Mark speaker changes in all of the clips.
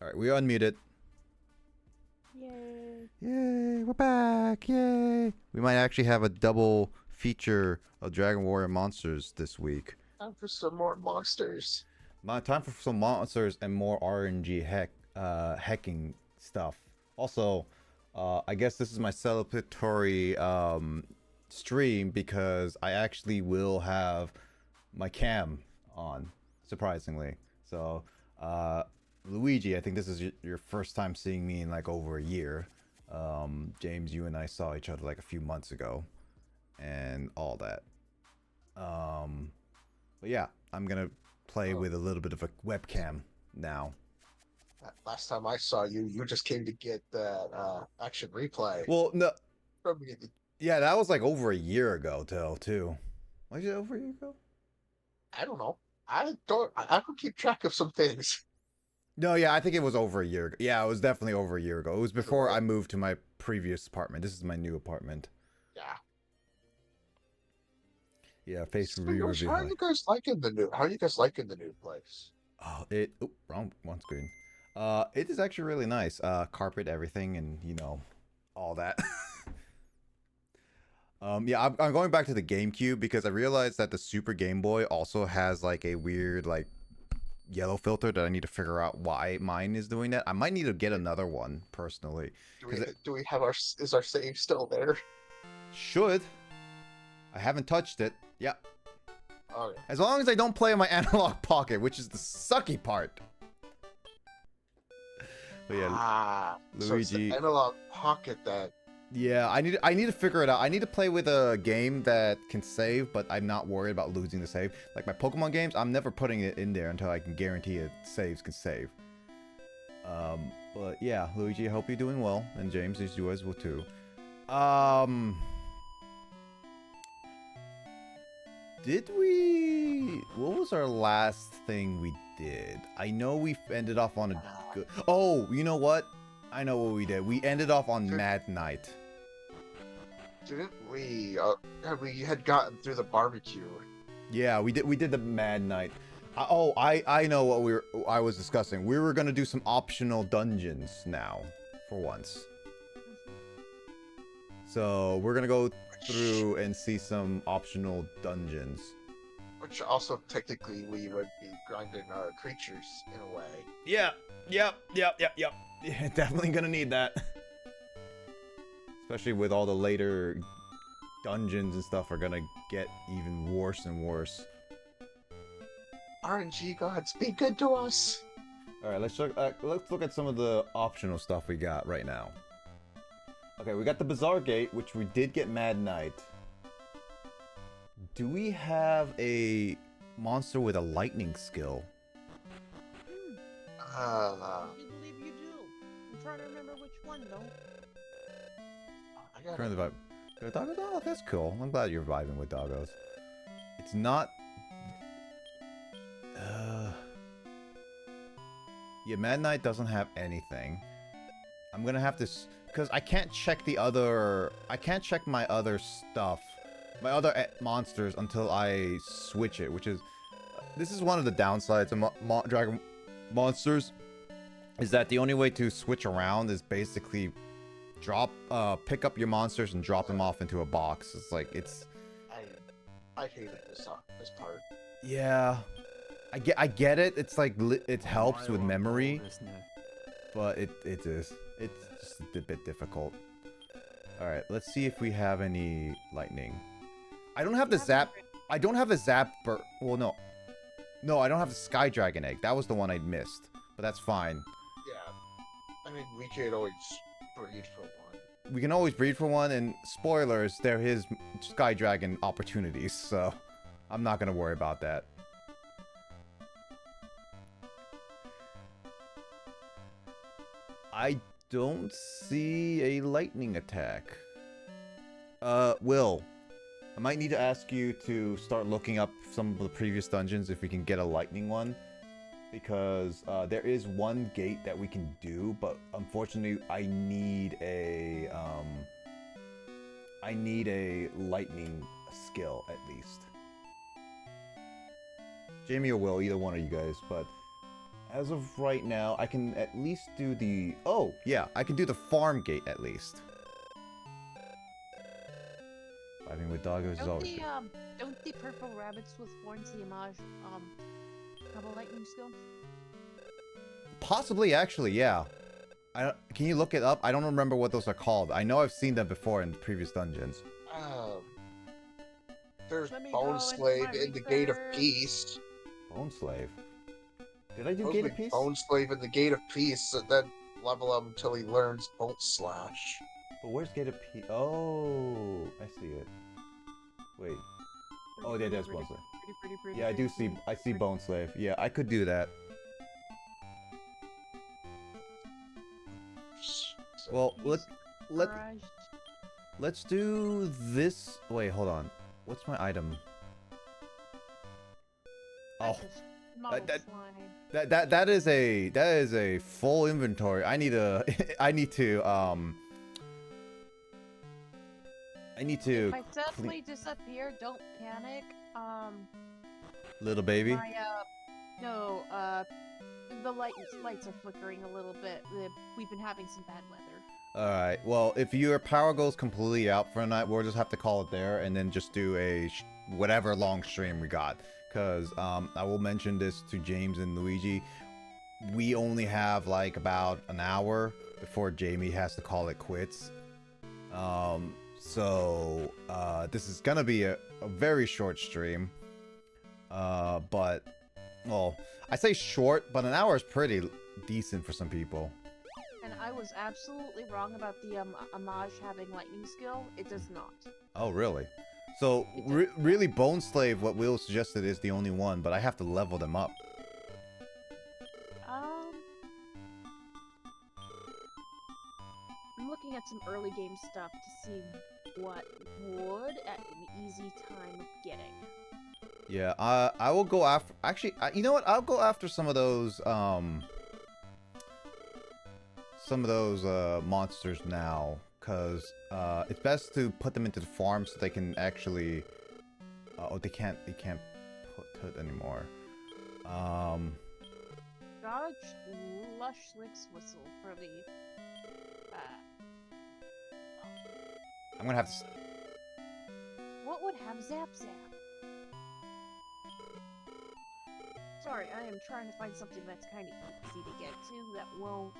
Speaker 1: All right, we unmuted.
Speaker 2: Yay.
Speaker 1: Yay, we're back. Yay. We might actually have a double feature of Dragon Warrior monsters this week.
Speaker 3: Time for some more monsters.
Speaker 1: Time for some monsters and more RNG hacking stuff. Also, I guess this is my celebratory stream because I actually will have my cam on, surprisingly. So, Luigi, I think this is your first time seeing me in like over a year. James, you and I saw each other like a few months ago, and all that. But yeah, I'm gonna play with a little bit of a webcam now.
Speaker 3: Last time I saw you, you just came to get that action replay
Speaker 1: Well, no,
Speaker 3: from me.
Speaker 1: yeah, that was like over a year ago, too. Was it over a year ago?
Speaker 3: I don't know. I don't keep track of some things.
Speaker 1: No, yeah, I think it was over a year ago. Yeah, it was definitely over a year ago. It was before
Speaker 3: Sure.
Speaker 1: I moved to my previous apartment. This is my new apartment.
Speaker 3: Yeah.
Speaker 1: Yeah, face
Speaker 3: So,
Speaker 1: review
Speaker 3: Yoshi,
Speaker 1: review.
Speaker 3: how are you guys liking the new? How are you guys liking the new place?
Speaker 1: Oh, wrong one screen. It is actually really nice. Carpet, everything, and all that. Yeah, I'm going back to the GameCube because I realized that the Super Game Boy also has like a weird like yellow filter that I need to figure out why mine is doing that. I might need to get another one personally
Speaker 3: Do we
Speaker 1: because it
Speaker 3: do we have our is our save still there?
Speaker 1: should. I haven't touched it. Yeah.
Speaker 3: Oh yeah.
Speaker 1: As long as I don't play in my analog pocket, which is the sucky part. But yeah,
Speaker 3: So it's the
Speaker 1: Luigi.
Speaker 3: analog pocket that.
Speaker 1: Yeah, I need to figure it out. I need to play with a game that can save, but I'm not worried about losing the save. Like my Pokemon games, I'm never putting it in there until I can guarantee it saves can save. But yeah, Luigi, I hope you're doing well, and James, you as well too. Did we? What was our last thing we did? I know we ended off on a good. Oh, you know what? I know what we did. We ended off on Mad Night.
Speaker 3: Didn't we? We had gotten through the barbecue.
Speaker 1: Yeah, we did. We did the Mad Night. I know what I was discussing. We were gonna do some optional dungeons now, for once. So we're gonna go through and see some optional dungeons.
Speaker 3: Which also technically we would be grinding creatures in a way.
Speaker 1: Yeah. Yep. Yeah, definitely gonna need that. Especially with all the later dungeons and stuff are gonna get even worse and worse.
Speaker 3: RNG gods, be good to us.
Speaker 1: All right, let's look at some of the optional stuff we got right now. Okay, we got the Bazaar Gate, which we did get Mad Night. Do we have a monster with a lightning skill?
Speaker 2: I believe you do. I'm trying to remember which one, though.
Speaker 3: I got
Speaker 1: Currently vibe. Doggos? Oh, that's cool. I'm glad you're vibing with doggos. It's not. Yeah, Mad Knight doesn't have anything. I'm gonna have to, because I can't check the other. I can't check my other stuff, my other monsters until I switch it. Which is, this is one of the downsides of Dragon monsters, is that the only way to switch around is basically pick up your monsters and drop them off into a box. It's like
Speaker 3: I hated this part.
Speaker 1: Yeah, I get it. It's like it helps with memory, but it's just a bit difficult. All right, let's see if we have any lightning. I don't have the zap. I don't have the zap. Well, no, I don't have the Sky Dragon egg. That was the one I missed, but that's fine.
Speaker 3: Yeah, I mean we could always breed for one.
Speaker 1: We can always breed for one, and spoilers, they're his Sky Dragon opportunities, so I'm not gonna worry about that. I don't see a lightning attack. Will, I might need to ask you to start looking up some of the previous dungeons if we can get a lightning one. Because there is one gate that we can do, but unfortunately I need a lightning skill at least. Jamie or Will, either one of you guys, but as of right now, I can at least do the... Oh, yeah, I can do the farm gate at least. Fighting with doggos is always good.
Speaker 2: Don't the purple rabbits with horns, the homage, have a lightning skill?
Speaker 1: Possibly, actually, yeah. Can you look it up? I don't remember what those are called. I know I've seen them before in previous dungeons.
Speaker 3: There's
Speaker 2: Let me
Speaker 3: Bone
Speaker 2: go into
Speaker 3: Slave
Speaker 2: my
Speaker 3: in the Gate of
Speaker 2: research.
Speaker 3: Peace.
Speaker 1: Bone Slave. Did I do
Speaker 3: Supposed
Speaker 1: Gate
Speaker 3: to
Speaker 1: of
Speaker 3: be
Speaker 1: Peace?
Speaker 3: Bone Slave in the Gate of Peace, and then level him until he learns Bolt Slash.
Speaker 1: But where's Gate of Peace? Oh, I see it. Wait. Oh, yeah, there's Bone Slave.
Speaker 2: Pretty,
Speaker 1: Yeah, I do see. I see Bone Slave. Yeah, I could do that.
Speaker 3: So,
Speaker 1: Well,
Speaker 2: Garage.
Speaker 1: let's do this. Wait, hold on. What's my item? Oh, that is a full inventory. I need to
Speaker 2: If I suddenly disappear, don't panic.
Speaker 1: little baby.
Speaker 2: The lights are flickering a little bit. We've been having some bad weather.
Speaker 1: Alright, well, if your power goes completely out for a night, we'll just have to call it there and then just do a whatever long stream we got. Because I will mention this to James and Luigi. We only have like about an hour before Jamie has to call it quits. So this is gonna be a very short stream. But, well, I say short, but an hour is pretty decent for some people.
Speaker 2: And I was absolutely wrong about the homage having lightning skill. It does not.
Speaker 1: Oh, really? So, really, Bone Slave, what Will suggested, is the only one, but I have to level them up.
Speaker 2: I'm looking at some early game stuff to see what would at an easy time of getting.
Speaker 1: Yeah, I will go after... Actually, you know what? I'll go after some of those monsters now, because it's best to put them into the farm so they can actually... oh, they can't put it anymore.
Speaker 2: Dodge Lush Licks Whistle for the...
Speaker 1: I'm gonna have to...
Speaker 2: What would have Zap Zap? Sorry, I am trying to find something that's kind of easy to get to that won't...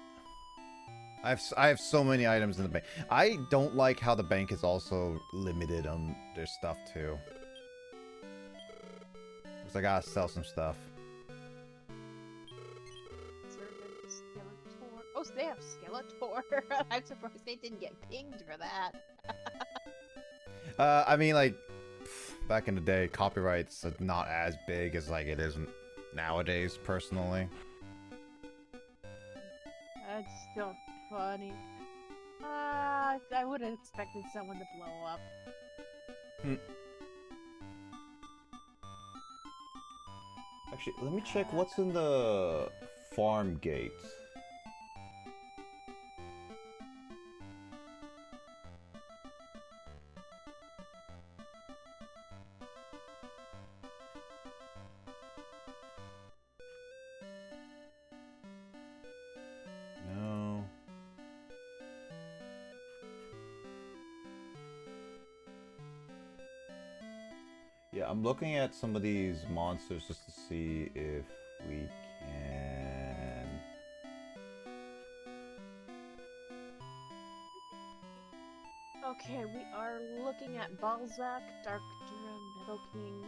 Speaker 1: I have so many items in the bank. I don't like how the bank is also limited on their stuff too. Because I gotta sell some stuff.
Speaker 2: Skeletor. Oh, they have Skeletor. I'm surprised they didn't get pinged for that.
Speaker 1: I mean, like, back in the day, copyrights are not as big as like it is nowadays, personally.
Speaker 2: That's still funny. I would have expected someone to blow up.
Speaker 1: Actually, let me check what's in the farm gate. No. Yeah, I'm looking at some of these monsters just to see if we can...
Speaker 2: Okay, we are looking at Balzac, Dark Drum, Metal King,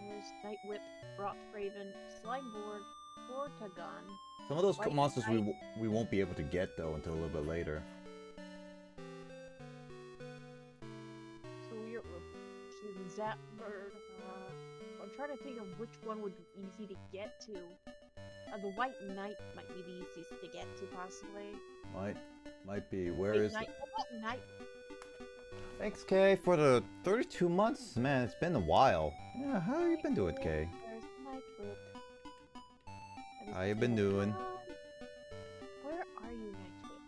Speaker 2: there's Night Whip, Rock Raven, Slimeboard, Portagon.
Speaker 1: Some of those
Speaker 2: White
Speaker 1: monsters
Speaker 2: Knight.
Speaker 1: we won't be able to get though until a little bit later.
Speaker 2: So we're choosing Zapbird. I'm trying to think of which one would be easy to get to. The White Knight might be the easiest to get to, possibly.
Speaker 1: Might be. Where
Speaker 2: White
Speaker 1: is
Speaker 2: Knight.
Speaker 1: it?
Speaker 2: What Knight?
Speaker 1: Thanks, Kay, for the 32 months. Man, it's been a while. Yeah, how you been doing, Kay?
Speaker 2: There's Night Whip.
Speaker 1: How you been doing?
Speaker 2: Where are you, Night Whip?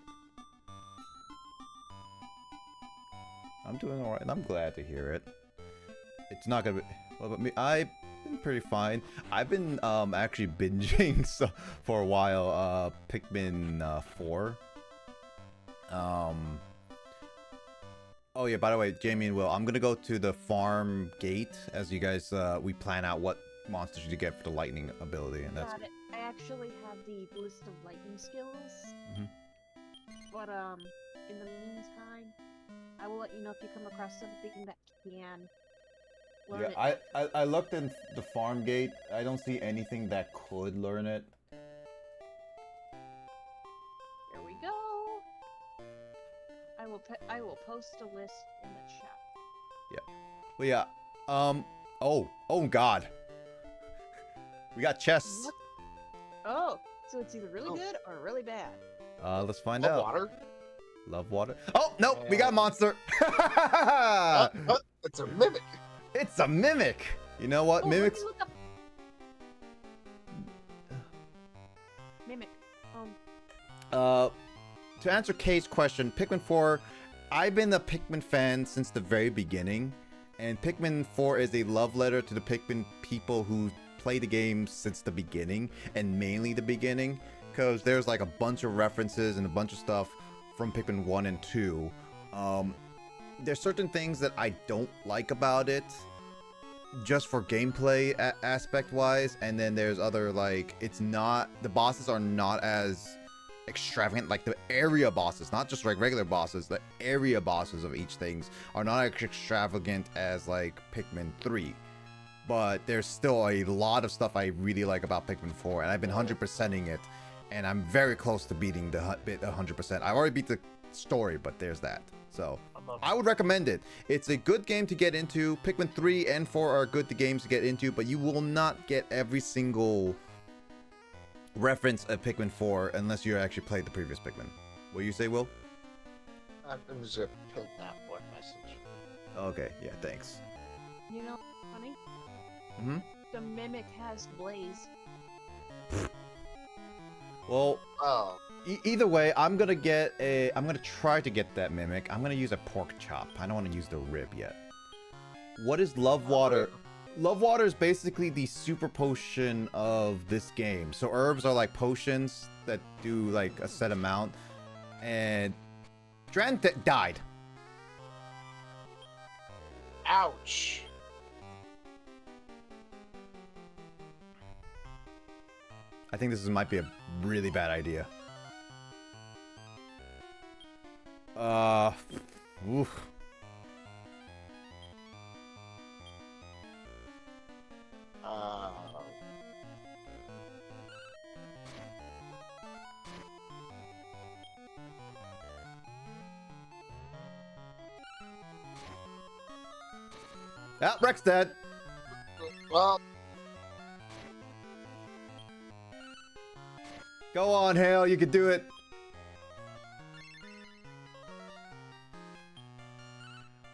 Speaker 1: I'm doing alright, and I'm glad to hear it. It's not gonna be... Well, but me, been pretty fine. I've been actually binging for a while. Pikmin 4. Oh yeah, by the way, Jamie and Will, I'm gonna go to the farm gate as you guys we plan out what monsters you get for the lightning ability, and that's
Speaker 2: Got it. I actually have the list of lightning skills.
Speaker 1: Mhm.
Speaker 2: But in the meantime, I will let you know if you come across something that can learn it.
Speaker 1: yeah. I looked in the farm gate. I don't see anything that could learn it.
Speaker 2: There we go. I will post a list in the chat.
Speaker 1: But yeah, oh God, we got chests.
Speaker 2: What? Oh, so it's either really
Speaker 3: Oh.
Speaker 2: good or really bad.
Speaker 1: Let's find
Speaker 3: Love
Speaker 1: out.
Speaker 3: water.
Speaker 1: Love water. Oh no, we got a monster.
Speaker 3: It's a mimic.
Speaker 1: It's a mimic. You know what,
Speaker 2: Oh, let me
Speaker 1: mimics?
Speaker 2: look up- Mimic.
Speaker 1: To answer Kay's question, Pikmin 4, I've been a Pikmin fan since the very beginning, and Pikmin 4 is a love letter to the Pikmin people who play the game since the beginning, and mainly the beginning, because there's like a bunch of references and a bunch of stuff from Pikmin 1 and 2. There's certain things that I don't like about it, just for gameplay aspect wise, and then there's other, like, it's not, the bosses are not as extravagant, like the area bosses, not just like regular bosses, the area bosses of each things are not as extravagant as like Pikmin 3, but there's still a lot of stuff I really like about Pikmin 4, and I've been 100%ing it, and I'm very close to beating the 100%. I've already beat the story, but there's that. So I would recommend it. It's a good game to get into. Pikmin 3 and 4 are good games to get into, but you will not get every single reference of Pikmin 4 unless you actually played the previous Pikmin. What do you say, Will?
Speaker 3: I was gonna pin that one message.
Speaker 1: Okay, yeah, thanks.
Speaker 2: You know, funny?
Speaker 1: Mm-hmm.
Speaker 2: The Mimic has Blaze.
Speaker 1: Well,
Speaker 3: Oh,
Speaker 1: either way, I'm gonna try to get that mimic. I'm gonna use a pork chop. I don't want to use the rib yet. What is love water? Love water is basically the super potion of this game. So herbs are like potions that do like a set amount, and Dran died.
Speaker 3: ouch.
Speaker 1: I think this might be a really bad idea. Oof. Ah, Rex dead.
Speaker 3: Well,
Speaker 1: Go on, Hale, you can do it.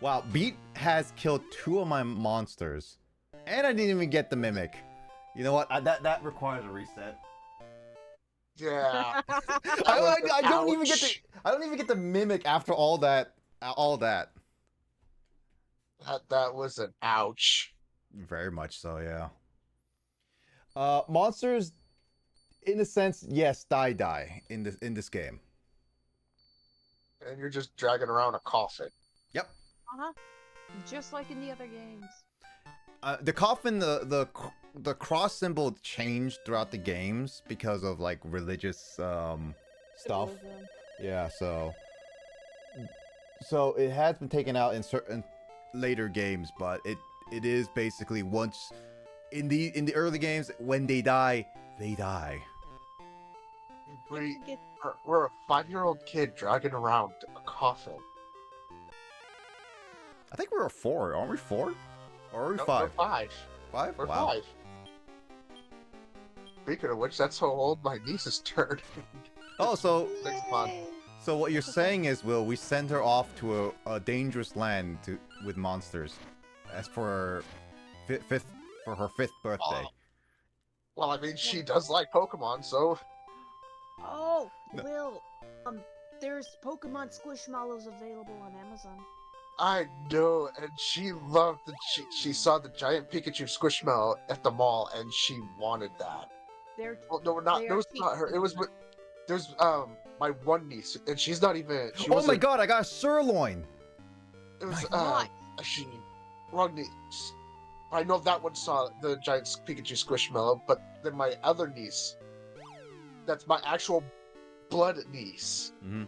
Speaker 1: Wow, Beat has killed 2 of my monsters, and I didn't even get the mimic. You know what? That requires a reset.
Speaker 3: yeah.
Speaker 1: I don't even get the
Speaker 3: Ouch.
Speaker 1: I don't even get the mimic after all that.
Speaker 3: That was an ouch.
Speaker 1: Very much so, yeah. Monsters, in a sense, yes, die in this game.
Speaker 3: And you're just dragging around a coffin.
Speaker 1: Yep.
Speaker 2: Uh-huh. Just like in the other games.
Speaker 1: The coffin, the cross symbol changed throughout the games because of like religious stuff.
Speaker 2: Symbolism.
Speaker 1: Yeah, so it has been taken out in certain later games, but it is basically once in the early games, when they die, they die.
Speaker 3: We're a 5-year-old kid dragging around a coffin.
Speaker 1: I think we're a 4, aren't we? 4, or are we
Speaker 3: No,
Speaker 1: 5?
Speaker 3: We're 5.
Speaker 1: 5?
Speaker 3: We're
Speaker 1: Wow.
Speaker 3: 5. Speaking of which, that's how old my niece is turned.
Speaker 1: Oh, so
Speaker 3: Next month.
Speaker 1: what you're saying is, Will, we send her off to a dangerous land with monsters, as for her fifth birthday.
Speaker 3: Oh. Well, I mean, she does like Pokemon, so
Speaker 2: Oh,
Speaker 1: No.
Speaker 2: Will. There's Pokemon Squishmallows available on Amazon.
Speaker 3: I know, and she loved the. She saw the giant Pikachu Squishmallow at the mall, and she wanted that.
Speaker 2: They're
Speaker 3: Well, no, not
Speaker 2: they
Speaker 3: no,
Speaker 2: are
Speaker 3: it's not her. It was
Speaker 2: teasing
Speaker 3: with there's my one niece, and she's not even. She
Speaker 1: Oh my
Speaker 3: wasn't.
Speaker 1: god, I got a sirloin.
Speaker 3: It was
Speaker 2: you. Nice.
Speaker 3: she wrong niece. I know that one saw the giant Pikachu Squishmallow, but then my other niece, that's my actual blood niece.
Speaker 1: Mm-hmm.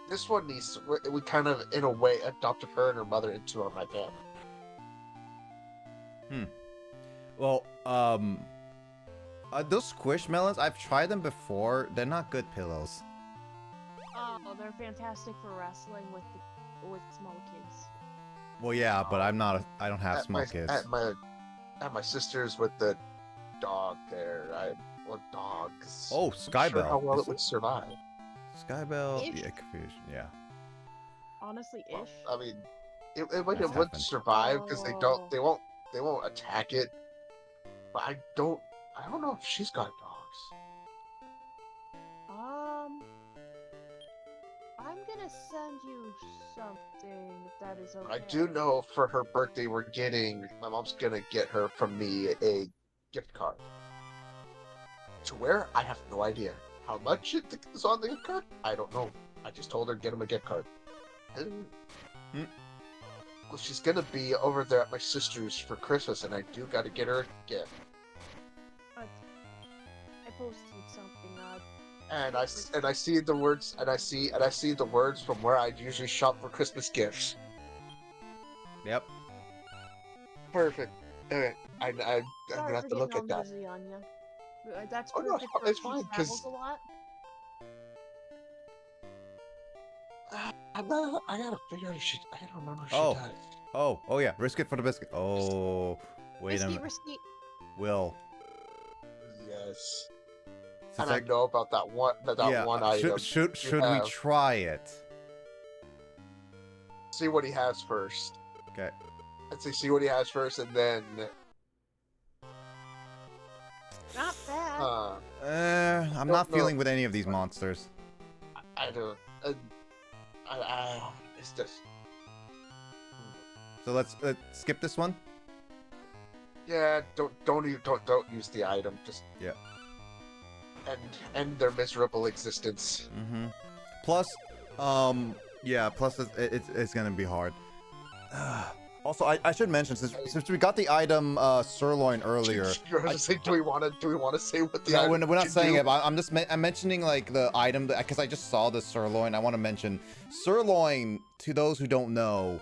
Speaker 3: This one niece, we kind of, in a way, adopted her and her mother into my family.
Speaker 1: Well, those squishmallows, I've tried them before. They're not good pillows.
Speaker 2: Oh, they're fantastic for wrestling with small kids.
Speaker 1: Well, yeah, but I'm not. I don't have
Speaker 3: At
Speaker 1: small
Speaker 3: my,
Speaker 1: kids.
Speaker 3: at my sister's with the dog there. Dogs.
Speaker 1: Oh,
Speaker 3: I'm
Speaker 1: Skybell.
Speaker 3: sure how well
Speaker 1: Is
Speaker 3: it would survive.
Speaker 1: Skybell.
Speaker 2: Ish.
Speaker 1: Yeah, confusion. Yeah.
Speaker 2: Honestly,
Speaker 3: Well,
Speaker 2: ish.
Speaker 3: I mean, it
Speaker 1: That's
Speaker 3: would
Speaker 1: happened.
Speaker 3: survive because
Speaker 2: Oh.
Speaker 3: they won't attack it. But I don't know if she's got dogs.
Speaker 2: I'm gonna send you something if that is okay.
Speaker 3: I do know for her birthday my mom's gonna get her from me a gift card. To where? I have no idea. How much it is on the gift card? I don't know. I just told her to get him a gift card. And well, she's gonna be over there at my sister's for Christmas, and I do gotta get her a gift.
Speaker 2: I posted something up.
Speaker 3: And I see the words, and I see the words from where I usually shop for Christmas gifts.
Speaker 1: Yep.
Speaker 3: Perfect. Okay, I'm
Speaker 2: Sorry
Speaker 3: gonna have
Speaker 2: for
Speaker 3: to look
Speaker 2: getting
Speaker 3: at
Speaker 2: all
Speaker 3: that.
Speaker 2: nosy on you. That's
Speaker 3: Oh no,
Speaker 2: perfect for
Speaker 3: it's
Speaker 2: if she
Speaker 3: fine
Speaker 2: travels
Speaker 3: because
Speaker 2: a lot.
Speaker 3: I gotta figure out if she. I don't remember if she
Speaker 1: Oh.
Speaker 3: does.
Speaker 1: Oh yeah. Risk it for the biscuit. Oh, wait a minute.
Speaker 2: Risky.
Speaker 1: Will.
Speaker 3: Yes.
Speaker 1: Since
Speaker 3: And I know about that one. That one item.
Speaker 1: Should we
Speaker 3: have.
Speaker 1: try it?
Speaker 3: See what he has first.
Speaker 1: Okay.
Speaker 3: I'd say see what he has first, and then.
Speaker 2: Not bad.
Speaker 1: I'm
Speaker 3: No,
Speaker 1: not
Speaker 3: no.
Speaker 1: feeling with any of these monsters.
Speaker 3: I don't. It's just.
Speaker 1: So let's skip this one.
Speaker 3: Yeah, don't use the item. Just
Speaker 1: Yeah.
Speaker 3: End their miserable existence.
Speaker 1: Mm-hmm. Plus, yeah. Plus, it's gonna be hard. Also, I should mention since we got the item sirloin earlier.
Speaker 3: You're gonna say, do we want to say what the
Speaker 1: No,
Speaker 3: item
Speaker 1: we're not
Speaker 3: can
Speaker 1: saying
Speaker 3: do?
Speaker 1: it. But I'm mentioning like the item because I just saw the sirloin. I want to mention sirloin. To those who don't know,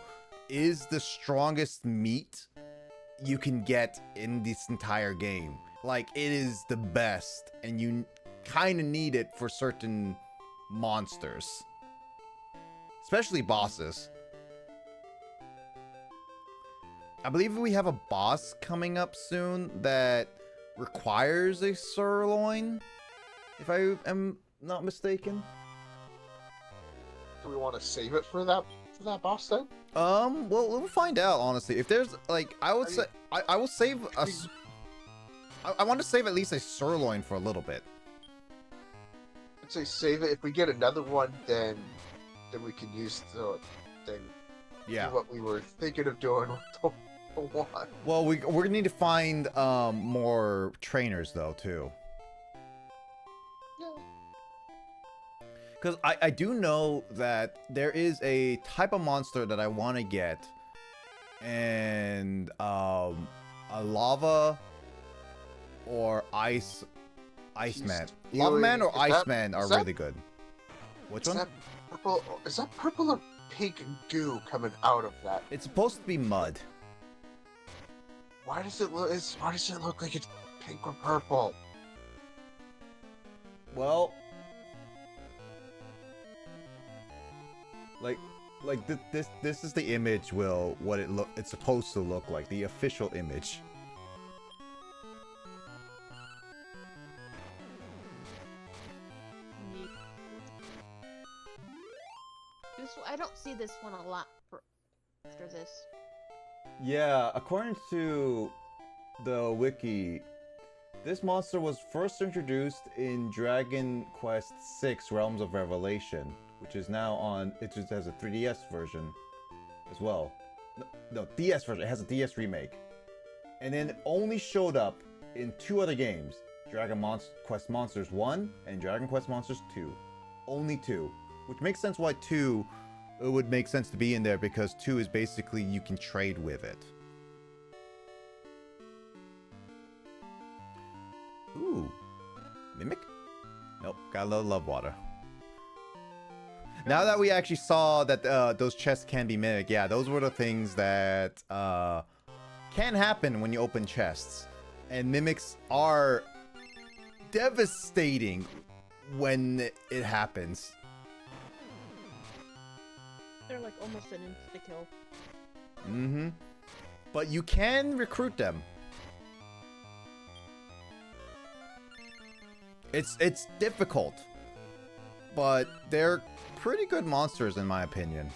Speaker 1: is the strongest meat you can get in this entire game. Like, it is the best, and you kind of need it for certain monsters, especially bosses. I believe we have a boss coming up soon that requires a sirloin, if I am not mistaken.
Speaker 3: Do we want to save it for that boss then?
Speaker 1: Well, we'll find out, honestly. If there's, like, I will save a... I want to save at least a sirloin for a little bit.
Speaker 3: I'd say save it. If we get another one, then we can use the thing.
Speaker 1: Yeah.
Speaker 3: Do what we were thinking of doing with the one.
Speaker 1: Well, we're gonna need to find more trainers though too.
Speaker 3: Yeah.
Speaker 1: Because I do know that there is a type of monster that I want to get, and a lava or Iceman. Lava Man or Iceman are really good. Which one?
Speaker 3: Is that purple or pink goo coming out of that?
Speaker 1: It's supposed to be mud.
Speaker 3: Why does it look like it's pink or purple?
Speaker 1: Well, this is the image, Will. What it's supposed to look like, the official image.
Speaker 2: I don't see this one a lot after this.
Speaker 1: Yeah, according to the wiki, this monster was first introduced in Dragon Quest VI: Realms of Revelation. which is now on. It just has a 3DS version as well. No, DS version. It has a DS remake, and then it only showed up in 2 other games: Quest Monsters 1 and Dragon Quest Monsters 2. Only 2, which makes sense why 2. It would make sense to be in there because 2 is basically you can trade with it. Ooh, Mimic? Nope, gotta love water. Now that we actually saw that those chests can be mimic, yeah, those were the things that can happen when you open chests. And mimics are devastating when it happens.
Speaker 2: They're like almost an insta-kill.
Speaker 1: Mm-hmm. But you can recruit them. It's difficult, but they're pretty good monsters in my opinion.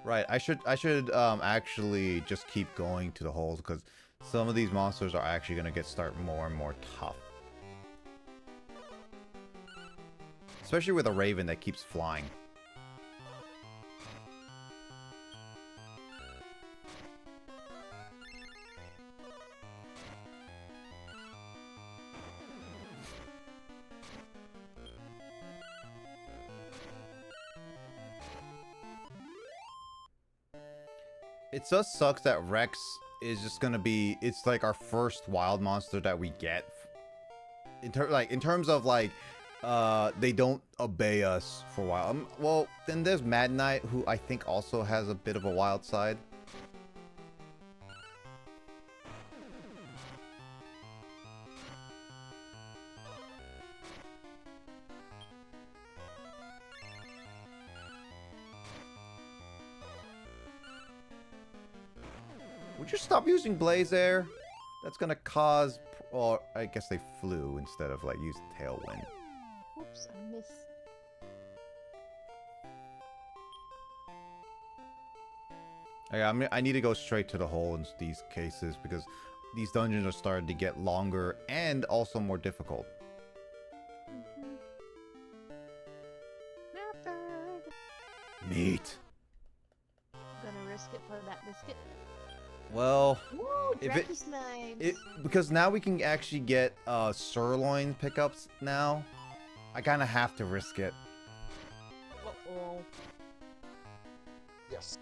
Speaker 1: Right, I should actually just keep going to the holes because some of these monsters are actually gonna start more and more tough. Especially with a raven that keeps flying. It just sucks that Rex is just gonna be, it's like our first wild monster that we get. In terms of like, they don't obey us for a while. Well, then there's Mad Knight, who I think also has a bit of a wild side. Would you stop using Blaze Air? That's gonna cause, or I guess they flew instead of like use Tailwind.
Speaker 2: Oops, I missed.
Speaker 1: Okay, I need to go straight to the hole in these cases because these dungeons are starting to get longer and also more difficult. Meat.
Speaker 2: Gonna risk it for that biscuit.
Speaker 1: Well,
Speaker 2: Woo,
Speaker 1: if
Speaker 2: Dracky Slimes.
Speaker 1: because now we can actually get sirloin pickups now. I kind of have to risk it.
Speaker 2: Uh-oh.
Speaker 3: Yes.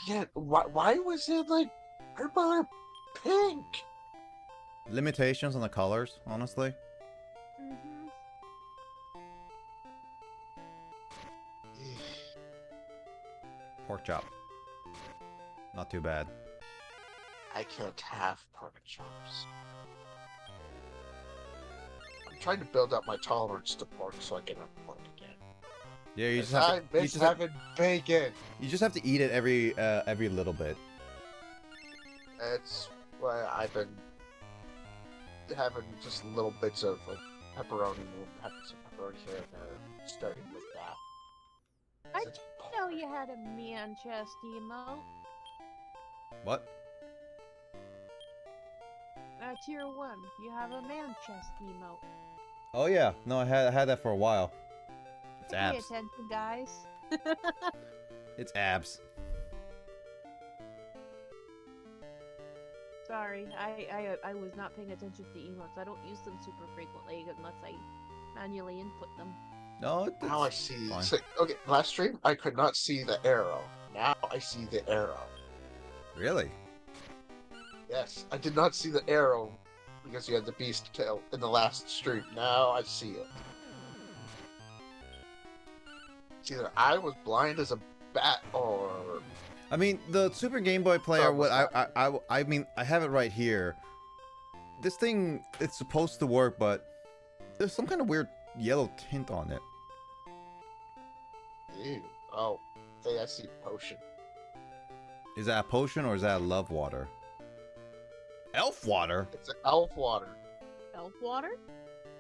Speaker 3: Again, why was it like purple or pink?
Speaker 1: Limitations on the colors, honestly.
Speaker 2: Mm-hmm.
Speaker 1: Pork chop. Not too bad.
Speaker 3: I can't have pork chops. I'm trying to build up my tolerance to pork so I can have pork again.
Speaker 1: Yeah, you just
Speaker 3: I
Speaker 1: have
Speaker 3: miss having bacon.
Speaker 1: you just have to eat it every little bit.
Speaker 3: That's why I've been having just little bits of pepperoni, having some pepperoni here and there, starting with that.
Speaker 2: I
Speaker 3: It's
Speaker 2: didn't know you had a man chest emote.
Speaker 1: What?
Speaker 2: Tier 1, you have a man chest emote.
Speaker 1: Oh yeah, no, I had that for a while. It's
Speaker 2: Pay
Speaker 1: abs.
Speaker 2: attention, guys.
Speaker 1: It's abs.
Speaker 2: Sorry, I was not paying attention to emotes. I don't use them super frequently unless I manually input them.
Speaker 1: No,
Speaker 3: now I
Speaker 1: it's
Speaker 3: see.
Speaker 1: fine.
Speaker 3: So, okay, last stream I could not see the arrow. Now I see the arrow.
Speaker 1: Really?
Speaker 3: Yes, I did not see the arrow because you had the beast tail in the last stream. Now I see it. It's either I was blind as a bat or
Speaker 1: I mean, the Super Game Boy player.
Speaker 3: Oh,
Speaker 1: What
Speaker 3: what's
Speaker 1: I mean, I have it right here. This thing, it's supposed to work, but there's some kind of weird yellow tint on it.
Speaker 3: ew. Oh, hey, I see potion.
Speaker 1: Is that a potion or is that love water? Elf water?
Speaker 3: It's elf water.
Speaker 2: Elf water?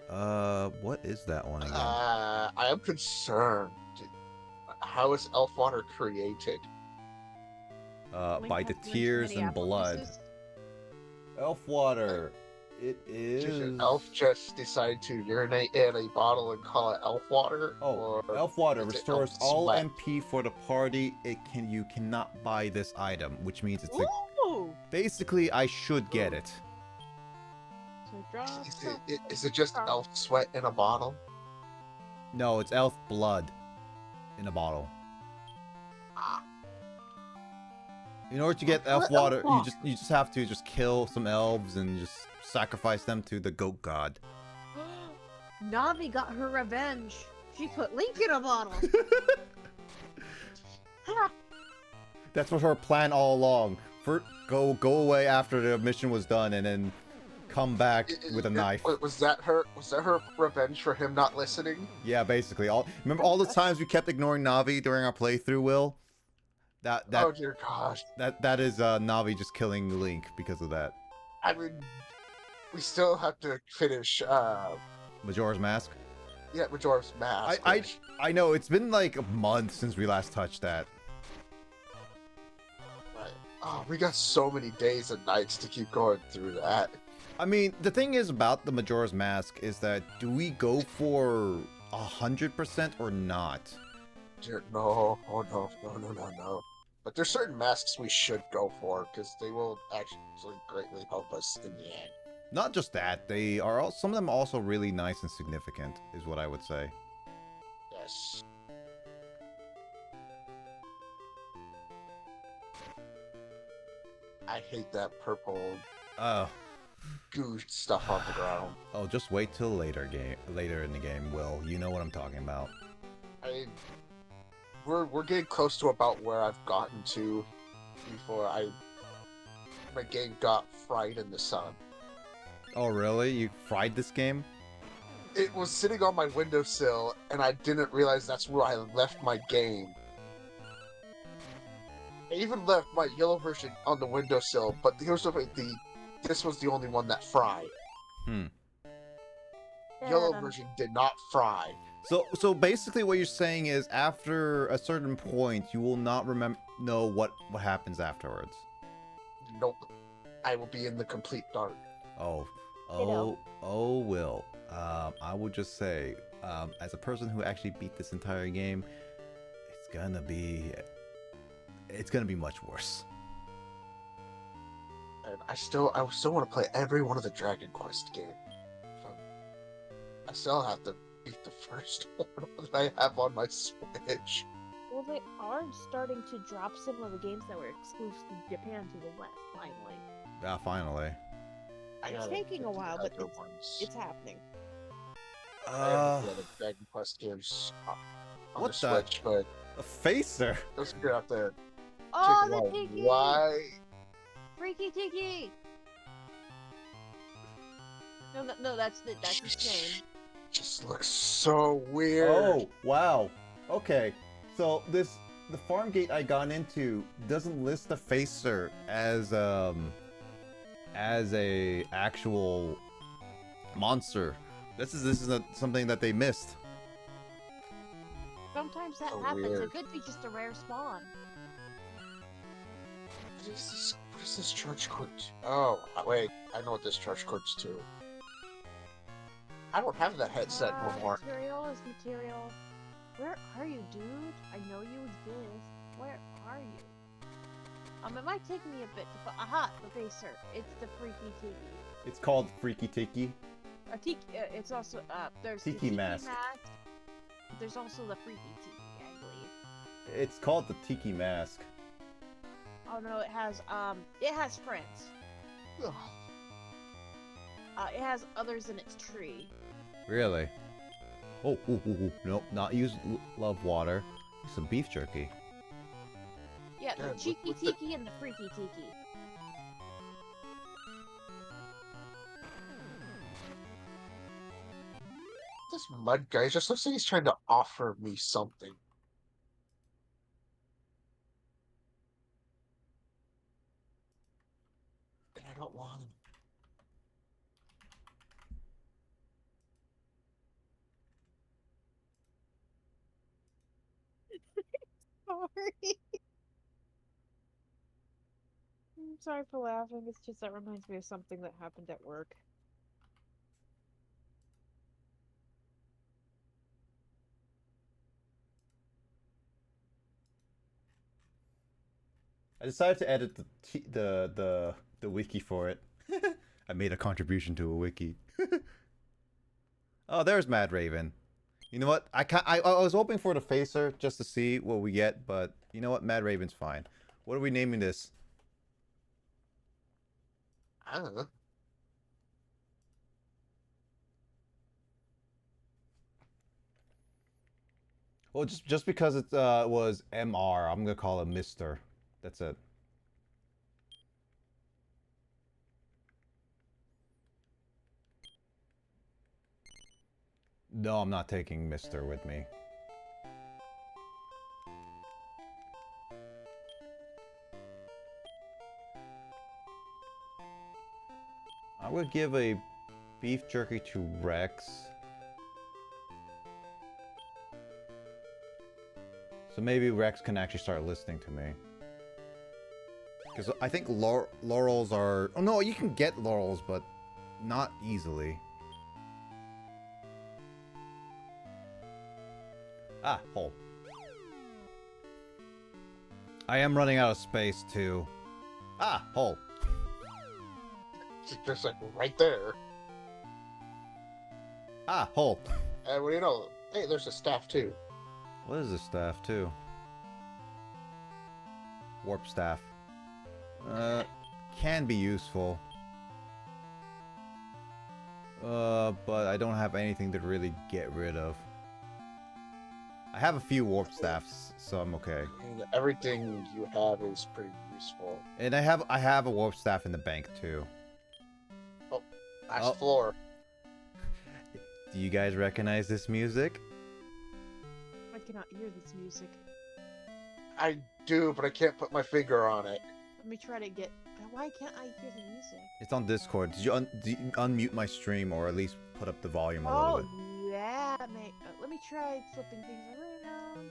Speaker 1: What is that one again?
Speaker 3: I am concerned. How is elf water created?
Speaker 2: Link
Speaker 1: By
Speaker 2: has
Speaker 1: the
Speaker 2: one too
Speaker 1: tears
Speaker 2: many
Speaker 1: and
Speaker 2: apple
Speaker 1: blood.
Speaker 2: pieces.
Speaker 1: Elf water. It
Speaker 3: Did an
Speaker 1: is.
Speaker 3: elf just decide to urinate in a bottle and call it elf water,
Speaker 1: Oh,
Speaker 3: or
Speaker 1: elf water
Speaker 3: is it elf
Speaker 1: restores all
Speaker 3: sweat?
Speaker 1: MP for the party. You cannot buy this item, which means it's a,
Speaker 2: Ooh!
Speaker 1: basically I should get it.
Speaker 2: So drop,
Speaker 3: Is it just
Speaker 2: drop.
Speaker 3: elf sweat in a bottle?
Speaker 1: No, it's elf blood in a bottle.
Speaker 3: Ah,
Speaker 1: In order to get elf
Speaker 3: Elf
Speaker 1: water,
Speaker 3: water.
Speaker 1: you just have to just kill some elves and just sacrifice them to the goat god.
Speaker 2: Navi got her revenge. She put Link in a bottle. Ha!
Speaker 1: That's what her plan all along. Go away after the mission was done, and then come back with a knife.
Speaker 3: Was that her? Was that her revenge for him not listening?
Speaker 1: Yeah, basically. Remember all the times we kept ignoring Navi during our playthrough, Will?
Speaker 3: Oh dear gosh!
Speaker 1: That is Navi just killing Link because of that.
Speaker 3: I mean, we still have to finish.
Speaker 1: Majora's Mask.
Speaker 3: Yeah, Majora's Mask.
Speaker 1: I know it's been like a month since we last touched that.
Speaker 3: Right. Oh, we got so many days and nights to keep going through that.
Speaker 1: I mean, the thing is about the Majora's Mask is that do we go for 100% or not?
Speaker 3: No, oh no. But there's certain masks we should go for because they will actually greatly help us in the end.
Speaker 1: Not just that, they are all, some of them are also really nice and significant, is what I would say.
Speaker 3: Yes. I hate that purple
Speaker 1: Oh,
Speaker 3: goo stuff on the ground.
Speaker 1: oh, just wait till later in the game, Will. You know what I'm talking about.
Speaker 3: We're getting close to about where I've gotten to before my game got fried in the sun.
Speaker 1: Oh, really? You fried this game?
Speaker 3: It was sitting on my windowsill, and I didn't realize that's where I left my game. I even left my yellow version on the windowsill, but here's the thing, this was the only one that fried. Yellow version did not fry.
Speaker 1: So basically what you're saying is after a certain point, you will not know what happens afterwards.
Speaker 3: Nope. I will be in the complete dark.
Speaker 1: Oh,
Speaker 2: Ditto.
Speaker 1: Will. I would just say, as a person who actually beat this entire game, it's gonna be much worse.
Speaker 3: And I still want to play every one of the Dragon Quest games. I still have to beat the first one that I have on my Switch.
Speaker 2: Well, they are starting to drop some of the games that were exclusive to Japan to the West, finally.
Speaker 1: Yeah, finally.
Speaker 2: It's taking a while, but it's happening.
Speaker 3: I have the other Dragon Quest games on
Speaker 1: What
Speaker 3: the Switch, but
Speaker 1: a facer?
Speaker 3: those are gonna have to
Speaker 2: Oh,
Speaker 3: take a
Speaker 2: the
Speaker 3: while.
Speaker 2: tiki!
Speaker 3: Why?
Speaker 2: Freaky Tiki! No, that's his name.
Speaker 3: Just looks so weird.
Speaker 1: Oh, wow. Okay. So the farm gate I got into doesn't list the facer as a actual monster. This is something that they missed.
Speaker 2: Sometimes that
Speaker 3: So
Speaker 2: happens.
Speaker 3: weird.
Speaker 2: It could be just a rare spawn.
Speaker 3: What is this charge cord? Oh, wait. I know what this charge cord's to. I don't have that headset no more.
Speaker 2: Material is material. Where are you, dude? I know you exist. Where are you? It might take me a bit to find. Aha, the facer. It's the Freaky Tiki.
Speaker 1: It's called Freaky Tiki.
Speaker 2: A tiki. It's also there's the
Speaker 1: Tiki mask.
Speaker 2: There's also the Freaky Tiki, I believe.
Speaker 1: It's called the Tiki mask.
Speaker 2: Oh no, it has friends.
Speaker 3: Ugh.
Speaker 2: It has others in its tree.
Speaker 1: Really? Oh, nope, not use love water. Use some beef jerky.
Speaker 2: Yeah, the
Speaker 3: Yeah,
Speaker 2: Cheeky
Speaker 3: with the-
Speaker 2: Tiki and the Freaky Tiki.
Speaker 3: This mud guy just looks like he's trying to offer me something. And I don't want him.
Speaker 2: sorry. I'm sorry for laughing. It's just that reminds me of something that happened at work.
Speaker 1: I decided to edit the wiki for it. I made a contribution to a wiki. Oh, there's Mad Raven. You know what? I was hoping for the Facer just to see what we get, but you know what? Mad Raven's fine. What are we naming this?
Speaker 3: I don't know.
Speaker 1: Well, just because it was MR, I'm gonna call it Mister. That's it. No, I'm not taking Mister with me. I would give a beef jerky to Rex. So maybe Rex can actually start listening to me. Because I think laurels are... Oh no, you can get laurels, but not easily. Ah, hole. I am running out of space too. Ah, hole.
Speaker 3: It's just like right there.
Speaker 1: Ah, hole.
Speaker 3: And what do you know? Hey, there's a staff too.
Speaker 1: What is this staff too? Warp staff. Can be useful. But I don't have anything to really get rid of. I have a few warp staffs, so I'm okay.
Speaker 3: And everything you have is pretty useful.
Speaker 1: And I have a warp staff in the bank too.
Speaker 3: Oh, last floor.
Speaker 1: Do you guys recognize this music?
Speaker 2: I cannot hear this music.
Speaker 3: I do, but I can't put my finger on it.
Speaker 2: Let me try to get. Why can't I hear the music?
Speaker 1: It's on Discord. Did you unmute my stream or at least put up the volume a little bit?
Speaker 2: Yeah, mate. Let me try flipping things around.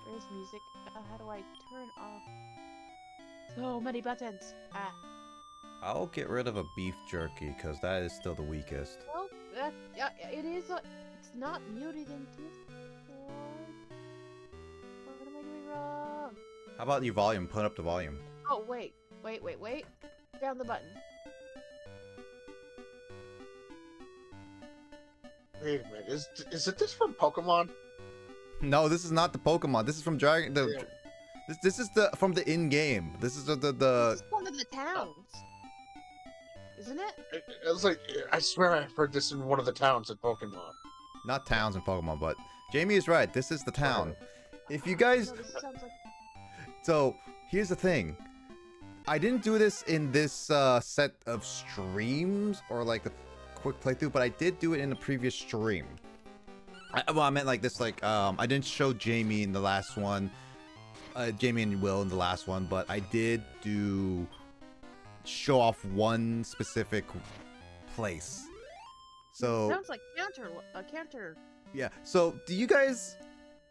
Speaker 2: Where's music? How do I turn off? So many buttons. Ah.
Speaker 1: I'll get rid of a beef jerky because that is still the weakest.
Speaker 2: Well, yeah, it is. It's not muted in Discord. What am I doing wrong?
Speaker 1: How about you volume? Put up the volume.
Speaker 2: Oh wait. Down the button.
Speaker 3: Wait a minute, is it this from Pokemon?
Speaker 1: No, this is not the Pokemon. This is from Dragon.
Speaker 3: Yeah.
Speaker 1: This is the from the in game. This is the.
Speaker 2: This is one of the towns, isn't it?
Speaker 3: It was like, I swear I've heard this in one of the towns in Pokemon.
Speaker 1: Not towns in Pokemon, but Jamie is right. This is the town. If you guys,
Speaker 2: No, this sounds like.
Speaker 1: so here's the thing. I didn't do this in this set of streams or like a quick playthrough, but I did do it in the previous stream. Well, I meant like this, like I didn't show Jamie in the last one, Jamie and Will in the last one, but I did show off one specific place. So
Speaker 2: Sounds like a counter.
Speaker 1: yeah. So do you guys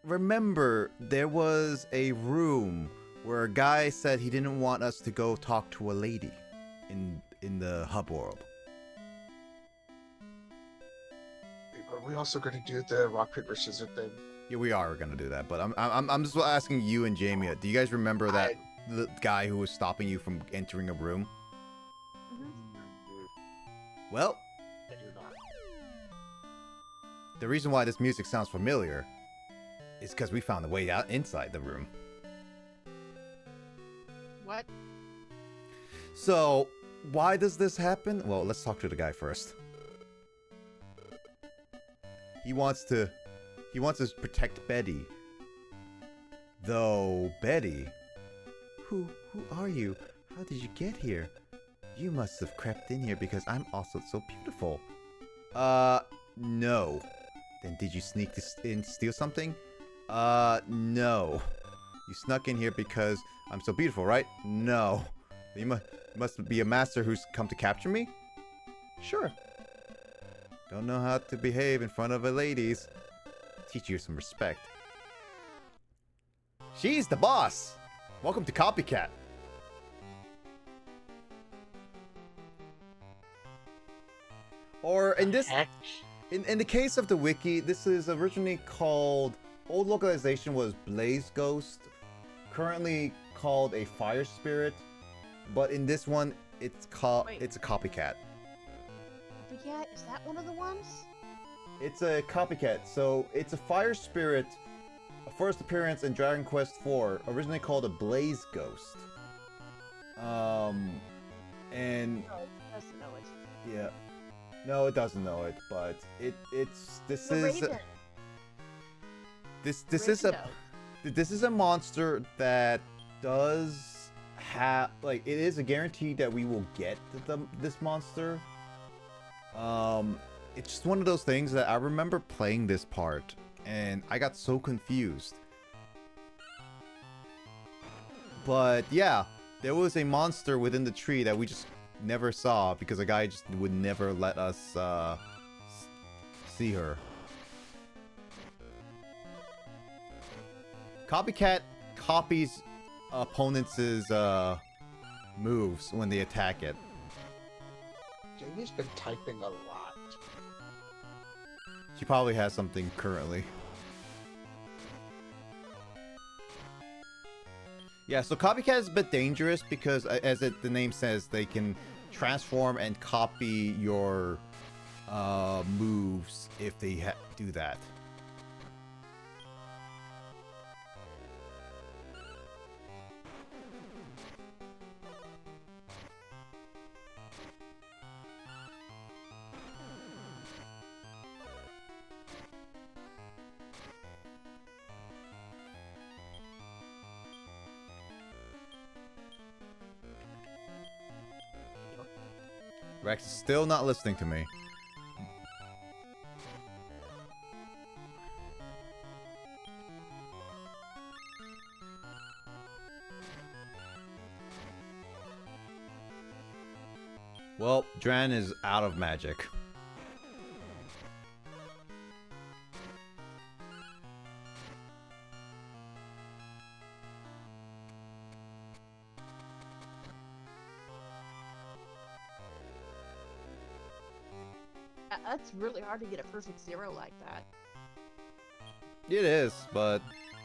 Speaker 1: remember there was a room where a guy said he didn't want us to go talk to a lady in the hub world?
Speaker 3: Are we also going to do the rock paper scissors thing?
Speaker 1: Yeah, we are gonna do that, but I'm just asking you and Jamie. Do you guys remember that the guy who was stopping you from entering a room? Well,
Speaker 3: I do not.
Speaker 1: the reason why this music sounds familiar is because we found the way out inside the room.
Speaker 2: What?
Speaker 1: So, why does this happen? Well, let's talk to the guy first. He wants to protect Betty. Though Betty, who are you? How did you get here? You must have crept in here because I'm also so beautiful. No. Then did you sneak in to steal something? No. You snuck in here because I'm so beautiful, right? No. You must be a master who's come to capture me? Sure. Don't know how to behave in front of a ladies. Teach you some respect. She's the boss. Welcome to Copycat. Or in this,
Speaker 3: Heck.
Speaker 1: in the case of the wiki, this is originally called, old localization was Blaze Ghost, currently called a Fire Spirit, but in this one, it's a copycat.
Speaker 2: Copycat? Is that one of the ones?
Speaker 1: It's a copycat, so it's a Fire Spirit, first appearance in Dragon Quest IV, originally called a Blaze Ghost. And
Speaker 2: No, it doesn't know it.
Speaker 1: yeah. No, it doesn't know it, but this is a monster that does have, like, it is a guarantee that we will get this monster. It's just one of those things that I remember playing this part and I got so confused. But yeah, there was a monster within the tree that we just never saw because a guy just would never let us see her. Copycat copies opponents' moves when they attack it.
Speaker 3: Jamie's been typing a lot.
Speaker 1: She probably has something currently. Yeah, so Copycat is a bit dangerous because, as the name says, they can transform and copy your moves if they do that. Rex is still not listening to me. Well, Dran is out of magic.
Speaker 2: That's really hard to get a perfect 0 like that.
Speaker 1: It is, but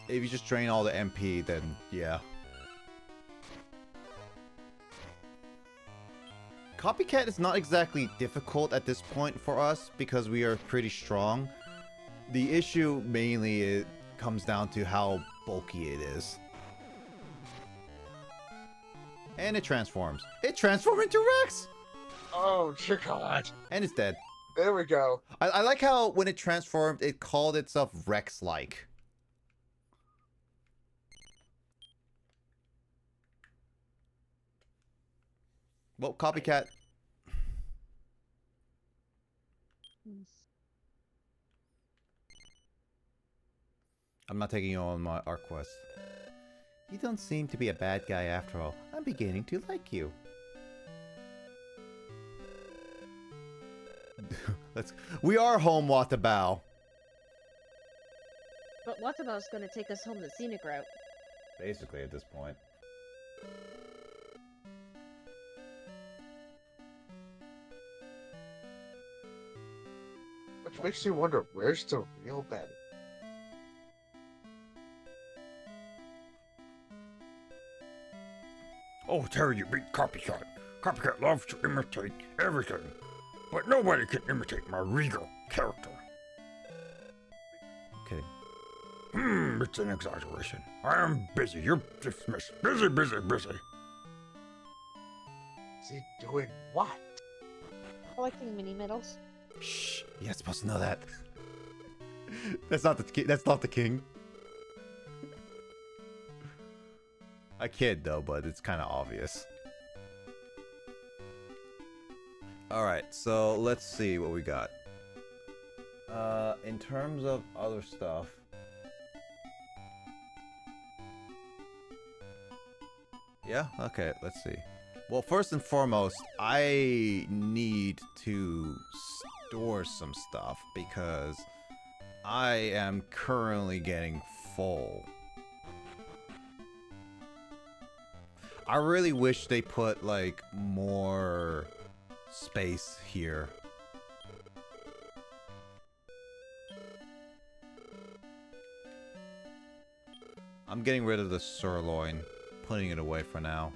Speaker 1: if you just drain all the MP, then yeah. Copycat is not exactly difficult at this point for us because we are pretty strong. The issue mainly comes down to how bulky it is. And it transforms. It transformed into Rex!
Speaker 3: Oh, dear God.
Speaker 1: And it's dead.
Speaker 3: There we go.
Speaker 1: I like how when it transformed, it called itself Rex-like. Well, Copycat. I'm not taking you on our quest. You don't seem to be a bad guy after all. I'm beginning to like you. We are home, Watabao.
Speaker 2: But Watabao's gonna take us home the scenic route.
Speaker 1: Basically, at this point.
Speaker 3: Which makes you wonder, where's the real Betty?
Speaker 4: Oh, Terry, you beat Copycat. Copycat loves to imitate everything, but nobody can imitate my regal character.
Speaker 1: Okay.
Speaker 4: It's an exaggeration. I am busy. You're dismissed. Busy, busy, busy.
Speaker 3: Is he doing what?
Speaker 2: Collecting mini medals.
Speaker 1: Shh. You're not supposed to know that. That's not the that's not the king. I kid though, but it's kind of obvious. All right, so let's see what we got. In terms of other stuff. Yeah, okay, let's see. Well, first and foremost, I need to store some stuff because I am currently getting full. I really wish they put like more space here. I'm getting rid of the sirloin, putting it away for now.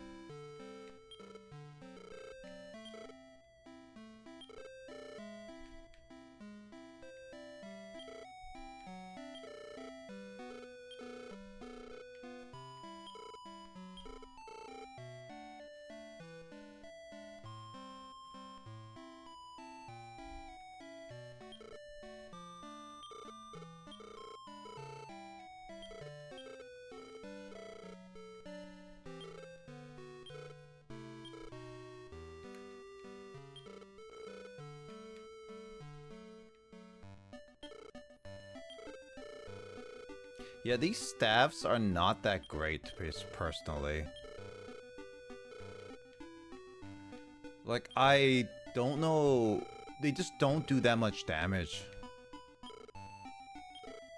Speaker 1: Yeah, these staffs are not that great, personally. Like, I don't know... They just don't do that much damage.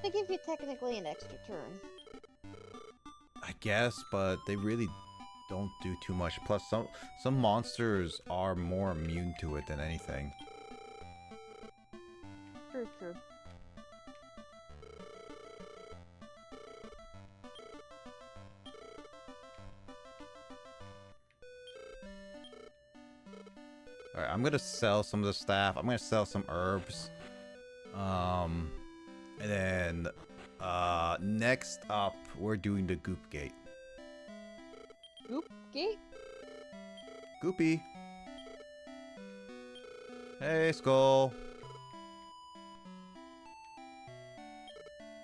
Speaker 5: They give you technically an extra turn.
Speaker 1: I guess, but they really don't do too much. Plus, some monsters are more immune to it than anything.
Speaker 5: True, true.
Speaker 1: Alright, I'm gonna sell some of the staff. I'm gonna sell some herbs. And then, next up, we're doing the Goop Gate.
Speaker 5: Goop gate?
Speaker 1: Goopy! Hey, Skull!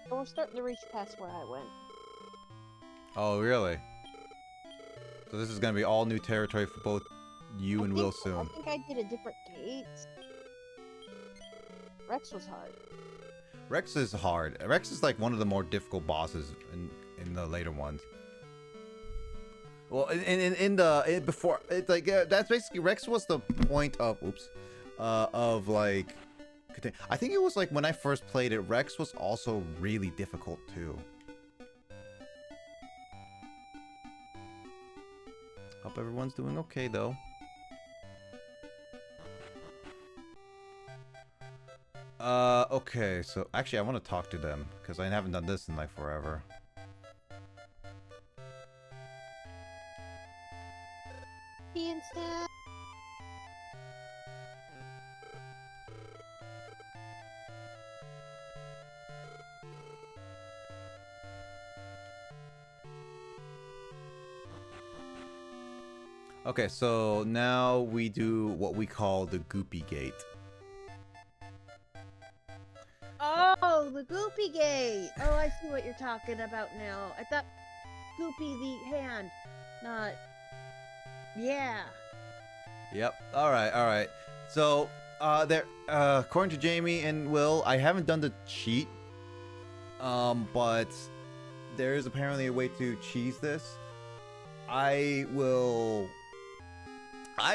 Speaker 5: Oh, we're starting to reach past where I went.
Speaker 1: Oh, really? So this is gonna be all new territory for both you and Will soon.
Speaker 5: I think I did a different gate. Rex was hard.
Speaker 1: Rex is hard. Rex is like one of the more difficult bosses in the later ones. Well, before it's like that's basically Rex was the point of of like I think it was like when I first played it, Rex was also really difficult too. Hope everyone's doing okay though. Okay, so actually I want to talk to them because I haven't done this in like forever.
Speaker 5: Ian Snap.
Speaker 1: Okay, so now we do what we call the Goopy Gate.
Speaker 5: Oh, the Goopy gate. Oh, I see what you're talking about now. I thought Goopy the hand, not. Yeah.
Speaker 1: Yep. All right. So, according to Jamie and Will, I haven't done the cheat. But there is apparently a way to cheese this. I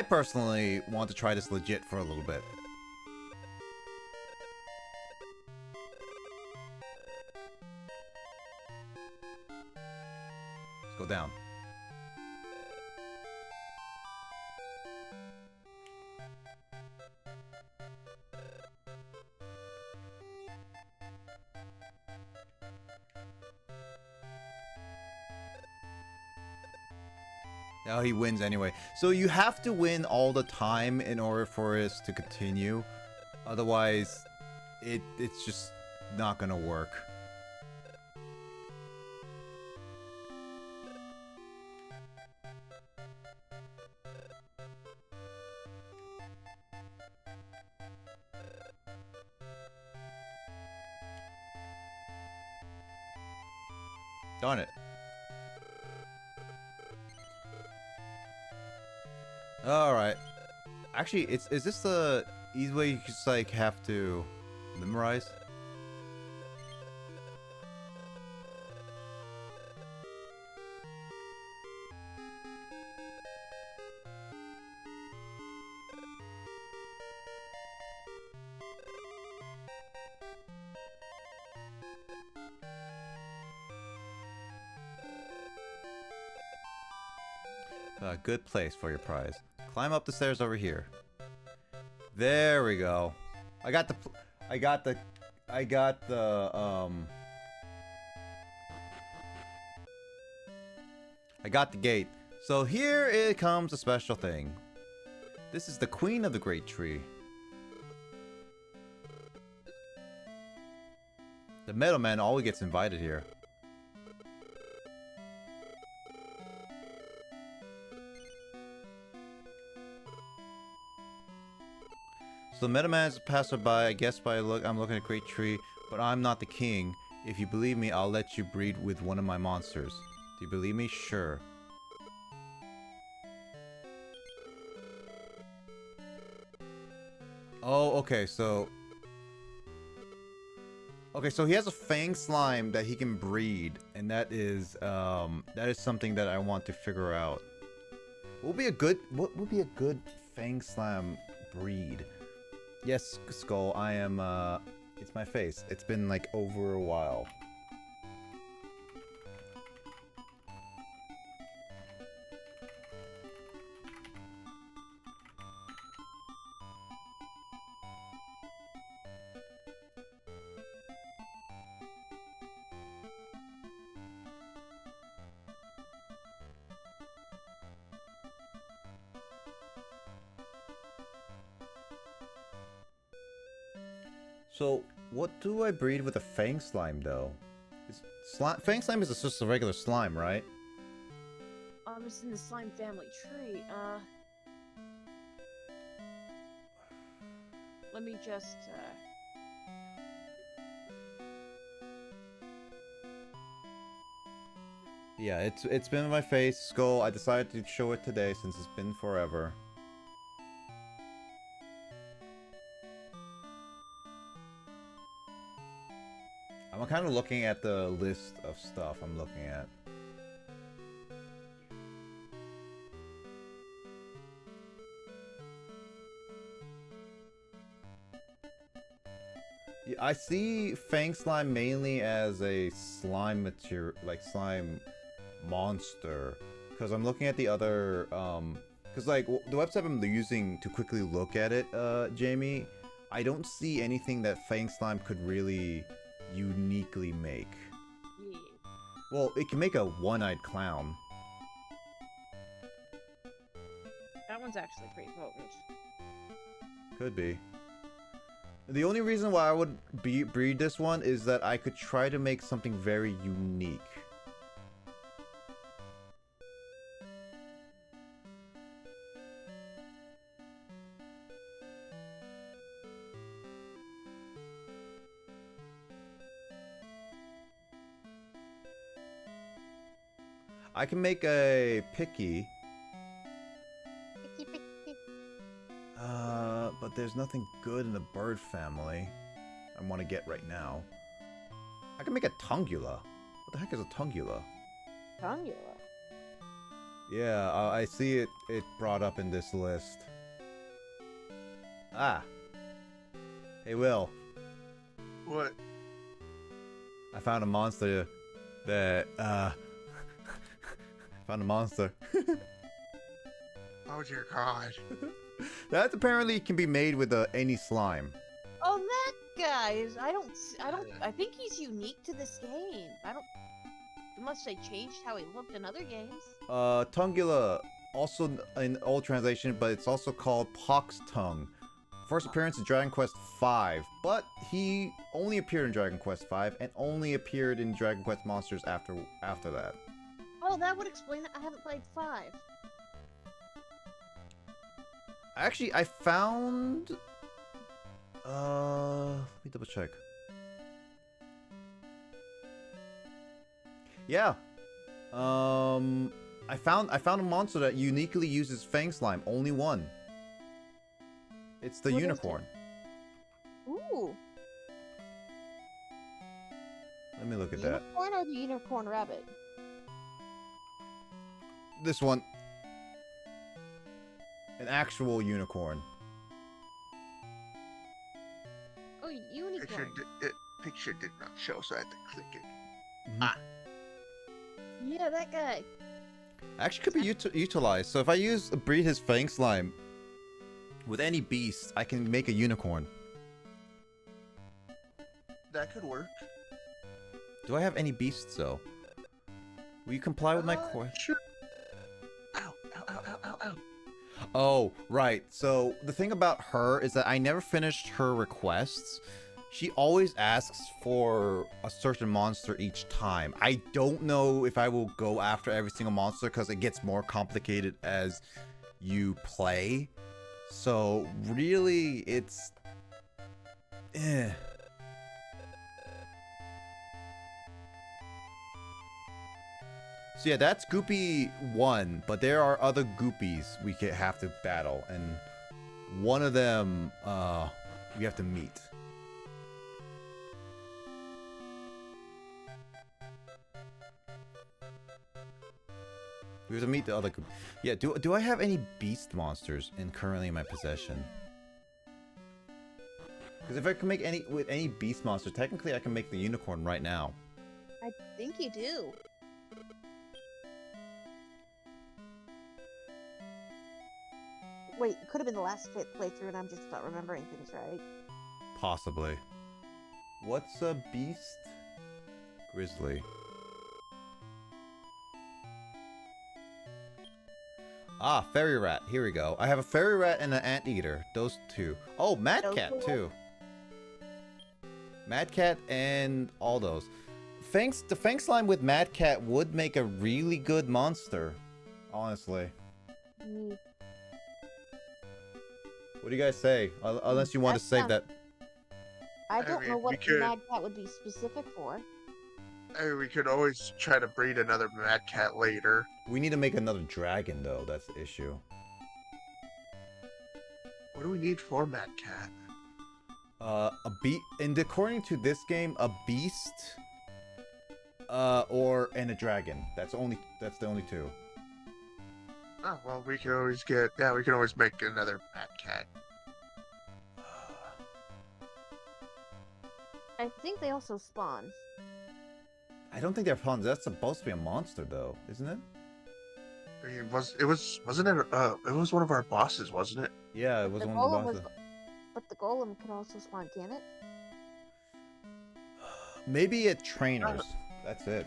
Speaker 1: personally want to try this legit for a little bit. Let's go down. Oh, he wins anyway. So you have to win all the time in order for us to continue. Otherwise, it's just not gonna work. Darn it. Alright. Actually, is this the easy way you just like have to memorize? A good place for your prize. Climb up the stairs over here. There we go. I got the gate. So here it comes a special thing. This is the queen of the great tree. The middleman always gets invited here. So the middleman is a passerby. I guess I'm looking at a great tree, but I'm not the king. If you believe me, I'll let you breed with one of my monsters. Do you believe me? Sure. Oh, okay, so he has a fang slime that he can breed, and that is something that I want to figure out. What would be a good fang slime breed? Yes, Skull, I am, it's my face. It's been, like, over a while. So, what do I breed with a fang slime, though? Fang slime is just a regular slime, right?
Speaker 2: It's in the slime family tree. Let me just,
Speaker 1: Yeah, it's been in my face, Skull. I decided to show it today since it's been forever. I'm kind of looking at the list of stuff I'm looking at. Yeah, I see Fang Slime mainly as a slime material, like slime monster. Because I'm looking at the other, because like the website I'm using to quickly look at it, Jamie, I don't see anything that Fang Slime could really uniquely make.
Speaker 2: yeah.
Speaker 1: Well, it can make a one-eyed clown.
Speaker 2: That one's actually pretty potent.
Speaker 1: Could be. The only reason why I would breed this one is that I could try to make something very unique. I can make a picky. But there's nothing good in the bird family I want to get right now. I can make a tungula. What the heck is a tungula?
Speaker 2: Tungula?
Speaker 1: Yeah, I see it brought up in this list. Ah. Hey, Will.
Speaker 3: What?
Speaker 1: I found a monster that, found a monster.
Speaker 3: Oh dear God.
Speaker 1: That apparently can be made with any slime.
Speaker 2: Oh, that guy is. I think he's unique to this game. Unless they changed how he looked in other games.
Speaker 1: Tungula, also in old translation, but it's also called Pox Tongue. First appearance in Dragon Quest V, but he only appeared in Dragon Quest V and only appeared in Dragon Quest Monsters after that.
Speaker 2: Oh, that would explain it. I haven't played 5.
Speaker 1: Actually, I found... let me double check. Yeah. I found a monster that uniquely uses Fang Slime. Only one. It's the
Speaker 2: What is
Speaker 1: unicorn.
Speaker 2: Ooh.
Speaker 1: Let me look at that.
Speaker 2: Unicorn or the unicorn rabbit?
Speaker 1: This one. An actual unicorn.
Speaker 2: Oh, unicorn.
Speaker 3: Picture did not show, so I had to click it.
Speaker 1: Mhm.
Speaker 2: Yeah, that guy.
Speaker 1: Actually, could be utilized. So if I breed his Fang Slime with any beast, I can make a unicorn.
Speaker 3: That could work.
Speaker 1: Do I have any beasts though? Will you comply with my question?
Speaker 3: Sure. Ow, ow, ow, ow, ow, ow.
Speaker 1: Oh, right. So the thing about her is that I never finished her requests. She always asks for a certain monster each time. I don't know if I will go after every single monster because it gets more complicated as you play. So really, it's... eh. So yeah, that's Goopy 1, but there are other Goopies we could have to battle, and one of them, we have to meet. We have to meet the other Goopy. Yeah, do I have any beast monsters currently in my possession? Because if I can make any beast monster, technically I can make the unicorn right now.
Speaker 5: I think you do. Wait, it could have been the last playthrough, and I'm just not remembering things right.
Speaker 1: Possibly. What's a beast? Grizzly. Ah, fairy rat. Here we go. I have a fairy rat and an anteater. Those two. Oh, mad cat too. Mad cat and all those. The Fang Slime with mad cat would make a really good monster. Honestly.
Speaker 5: Mm.
Speaker 1: What do you guys say? Unless you want to save that.
Speaker 5: I don't know
Speaker 3: mean,
Speaker 5: what
Speaker 3: we could-
Speaker 5: Mad Cat would be specific for.
Speaker 3: We could always try to breed another Mad Cat later.
Speaker 1: We need to make another dragon though. That's the issue.
Speaker 3: What do we need for Mad Cat?
Speaker 1: And according to this game, a beast, and a dragon. That's the only two.
Speaker 3: Oh, well, we can always we can always make another Mad Cat.
Speaker 5: I think they also spawn.
Speaker 1: I don't think they're pawns. That's supposed to be a monster though, isn't it?
Speaker 3: I mean, it was one of our bosses, wasn't it?
Speaker 1: Yeah, it was
Speaker 5: The
Speaker 1: one of the
Speaker 5: golem
Speaker 1: bosses.
Speaker 5: But the golem can also spawn, can it?
Speaker 1: Maybe at trainers. That's it.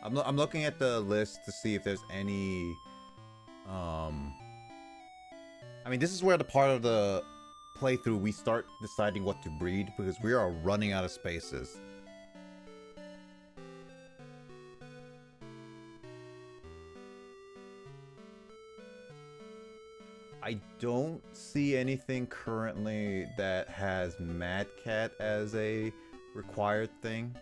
Speaker 1: I'm looking at the list to see if there's any. I mean, this is where the part of the playthrough we start deciding what to breed because we are running out of spaces. I don't see anything currently that has Mad Cat as a required thing.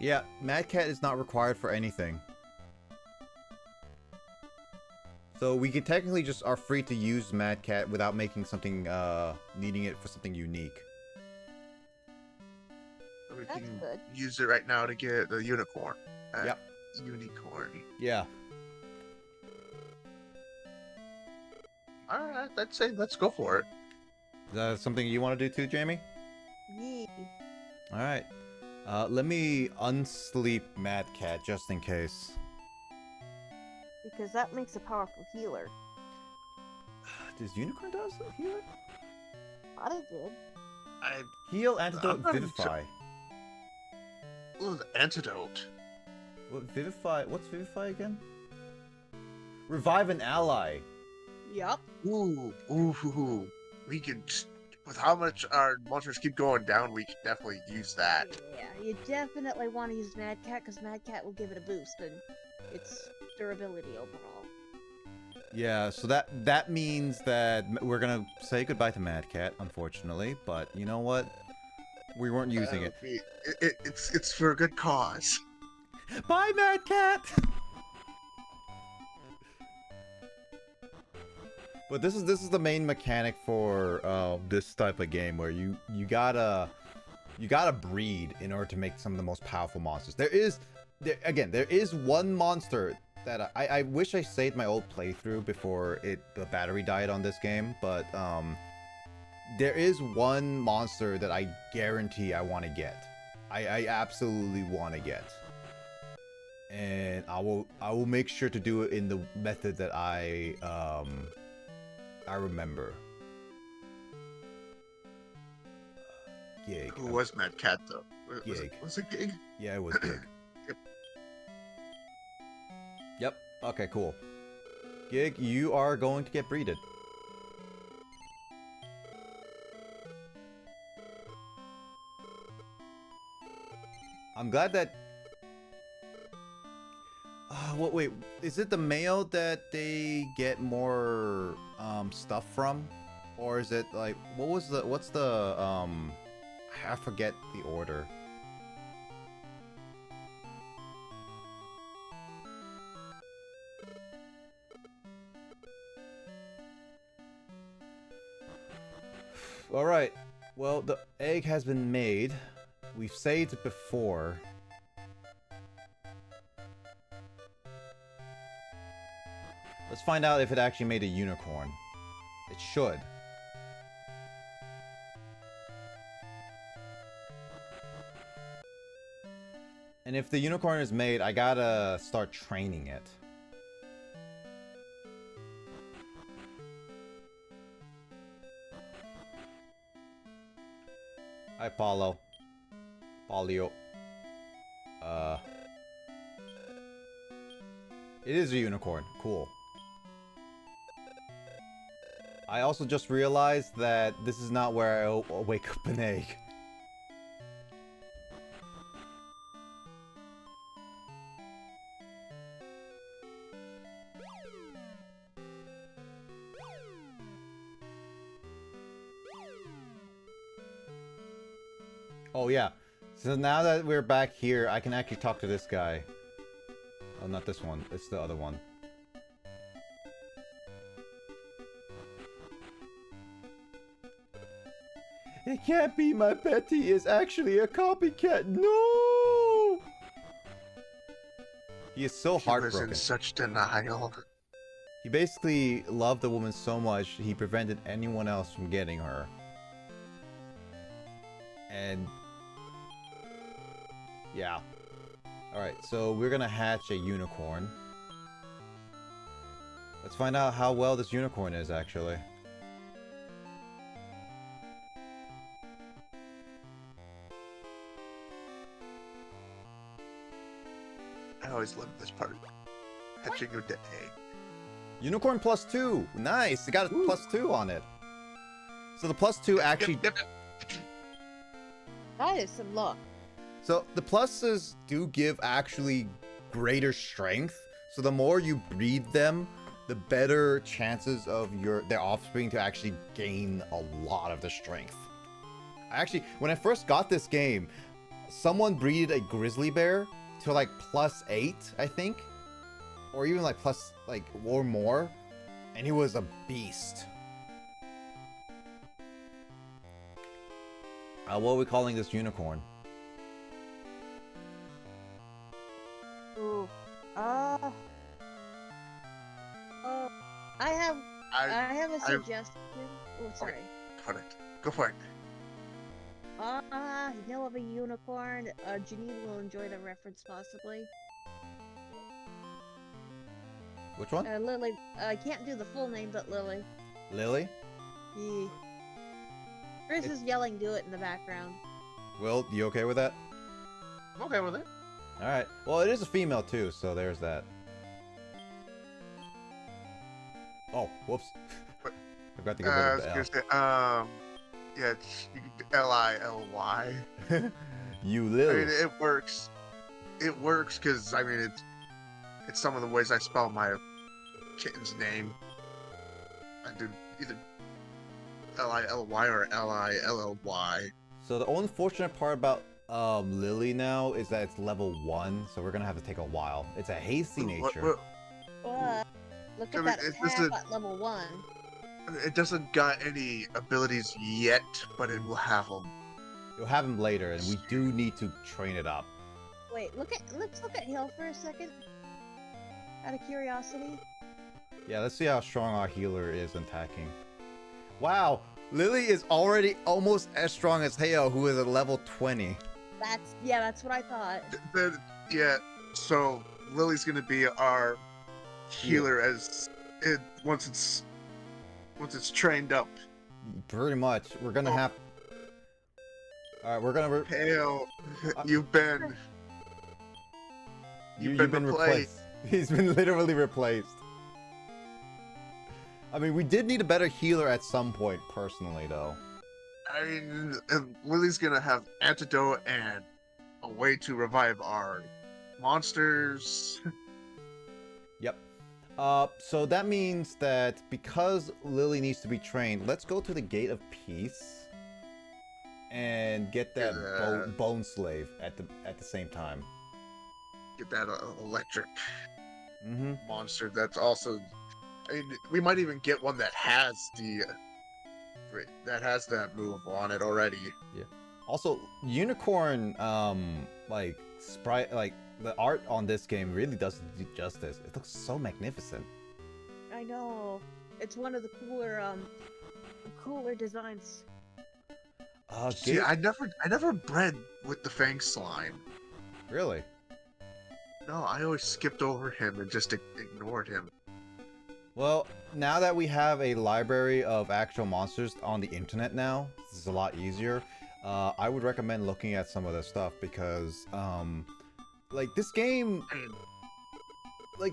Speaker 1: Yeah, Mad Cat is not required for anything. So we can technically just are free to use Mad Cat without making something, needing it for something unique.
Speaker 3: So we
Speaker 5: That's
Speaker 3: can
Speaker 5: good.
Speaker 3: use it right now to get the unicorn.
Speaker 1: Yep.
Speaker 3: Unicorn.
Speaker 1: Yeah.
Speaker 3: Alright, I'd say let's go for it.
Speaker 1: Is that something you want to do too, Jamie?
Speaker 5: Yeah.
Speaker 1: Alright. Let me unsleep Mad Cat just in case.
Speaker 5: Because that makes a powerful healer.
Speaker 1: Does Unicorn does heal?
Speaker 5: Thought it did.
Speaker 1: Heal, antidote,
Speaker 3: I'm not
Speaker 1: vivify.
Speaker 3: Ooh, the antidote.
Speaker 1: What vivify? What's vivify again? Revive an ally.
Speaker 5: Yup.
Speaker 3: Ooh. We can, with how much our monsters keep going down, we can definitely use that.
Speaker 5: Yeah, you definitely want to use Mad Cat because Mad Cat will give it a boost and its durability overall.
Speaker 1: Yeah, so that means that we're gonna say goodbye to Mad Cat, unfortunately. But you know what? We weren't using it.
Speaker 3: It's for a good cause.
Speaker 1: Bye, Mad Cat. But this is the main mechanic for this type of game where you gotta breed in order to make some of the most powerful monsters. There is one monster that I wish I saved my old playthrough before the battery died on this game, but there is one monster that I guarantee I want to get. I absolutely want to get. And I will make sure to do it in the method that I remember. Gig.
Speaker 3: Who was Mad Cat though?
Speaker 1: Gig.
Speaker 3: Was it Gig?
Speaker 1: Yeah, it was Gig. Yep. Okay, cool. Gig, you are going to get breeded. I'm glad that... wait, is it the male that they get more stuff from? Or is it like, what's the I forget the order. All right. Well, the egg has been made. We've saved it before. Let's find out if it actually made a unicorn. It should. And if the unicorn is made, I gotta start training it. Hi, Paulo. Paulio. It is a unicorn. Cool. I also just realized that this is not where I wake up an egg. Oh yeah. So now that we're back here, I can actually talk to this guy. Oh, not this one. It's the other one. It can't be, my Betty is actually a copycat. No! He is so heartbroken.
Speaker 3: He was in such denial.
Speaker 1: He basically loved the woman so much, he prevented anyone else from getting her. And... yeah. Alright, so we're gonna hatch a unicorn. Let's find out how well this unicorn is, actually.
Speaker 3: I always loved this part. Hatching a egg.
Speaker 1: Unicorn +2! Nice! It got a +2 on it. So the +2 actually...
Speaker 3: Yep.
Speaker 5: That is some luck.
Speaker 1: So the pluses do give actually greater strength. So the more you breed them, the better chances of their offspring to actually gain a lot of the strength. Actually, when I first got this game, someone breeded a grizzly bear to like +8, I think, or even like plus like or more, and he was a beast. What are we calling this unicorn?
Speaker 5: Ooh. I have a suggestion. Oh, sorry.
Speaker 3: Go for it.
Speaker 5: You know of a unicorn? Janine will enjoy the reference, possibly.
Speaker 1: Which one?
Speaker 5: Lily. I can't do the full name, but Lily.
Speaker 1: Lily?
Speaker 5: Yeah. Chris is yelling, do it in the background.
Speaker 1: Will, you okay with that?
Speaker 3: I'm okay with it.
Speaker 1: Alright. Well, it is a female too, so there's that. Oh, whoops. I forgot to get rid of the
Speaker 3: I was gonna say, yeah, it's Lily.
Speaker 1: You
Speaker 3: I
Speaker 1: Lil.
Speaker 3: mean, it works. It works because, I mean, it's some of the ways I spell my kitten's name. I do either Lily or Lilly.
Speaker 1: So the unfortunate part about Lily now is that it's level 1, so we're gonna have to take a while. It's a hasty nature.
Speaker 5: Look
Speaker 3: I
Speaker 5: at
Speaker 3: mean,
Speaker 5: that
Speaker 3: is
Speaker 5: attack
Speaker 3: this
Speaker 5: at level 1.
Speaker 3: It doesn't got any abilities yet, but it will have them.
Speaker 1: You'll have him later, and we do need to train it up.
Speaker 5: Wait, let's look at Hill for a second. Out of curiosity.
Speaker 1: Yeah, let's see how strong our healer is in attacking. Wow, Lily is already almost as strong as Heo, who is at level 20.
Speaker 5: That's what I thought.
Speaker 3: Yeah, so Lily's gonna be our healer once it's trained up.
Speaker 1: Pretty much. We're gonna have... Alright, we're gonna...
Speaker 3: Hale, you've been
Speaker 1: replaced. He's been literally replaced. I mean, we did need a better healer at some point, personally, though.
Speaker 3: I mean, Lily's gonna have antidote and a way to revive our monsters.
Speaker 1: Yep. So that means that because Lily needs to be trained, let's go to the Gate of Peace and get that bone slave at the same time.
Speaker 3: Get that electric monster. That's also. I mean, we might even get one that has that move on it already.
Speaker 1: Yeah. Also, unicorn, like sprite, like the art on this game really doesn't do justice. It looks so magnificent.
Speaker 5: I know. It's one of the cooler designs.
Speaker 3: See, I never bred with the Fang slime.
Speaker 1: Really?
Speaker 3: No, I always skipped over him and just ignored him.
Speaker 1: Well, now that we have a library of actual monsters on the internet now, this is a lot easier. I would recommend looking at some of this stuff because, like this game, like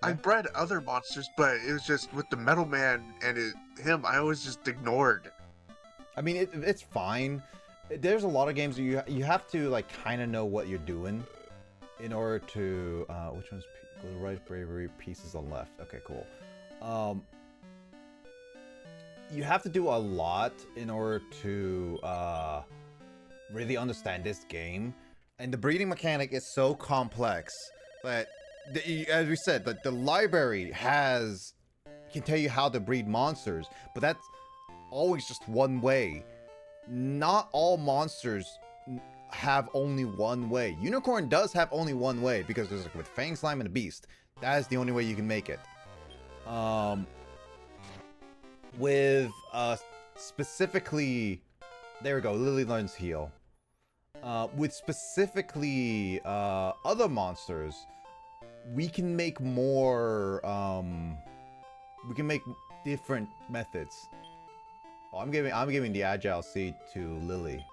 Speaker 3: I bred other monsters, but it was just with the Metal Man and him. I always just ignored.
Speaker 1: I mean, it's fine. There's a lot of games you have to like kind of know what you're doing in order to which one's go to right bravery pieces on left. Okay, cool. You have to do a lot in order to really understand this game, and the breeding mechanic is so complex that as we said, that the library can tell you how to breed monsters, but that's always just one way. Not all monsters have only one way. Unicorn does have only one way because there's like with Fang Slime and a Beast. That is the only way you can make it. With specifically, there we go. Lily learns heal. With specifically other monsters, we can make more. We can make different methods. Oh, I'm giving the Agile Seed to Lily.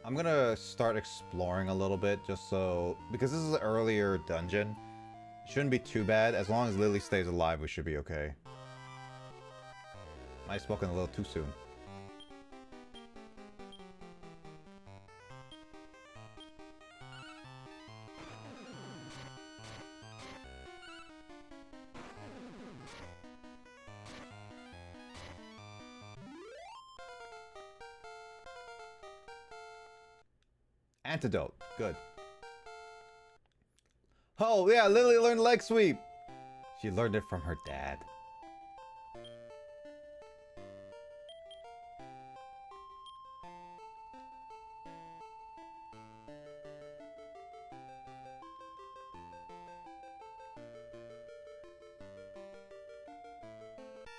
Speaker 1: I'm gonna start exploring a little bit just so, because this is an earlier dungeon. It shouldn't be too bad. As long as Lily stays alive, we should be okay. Might have spoken a little too soon. Antidote. Good. Oh, yeah, Lily learned leg sweep. She learned it from her dad.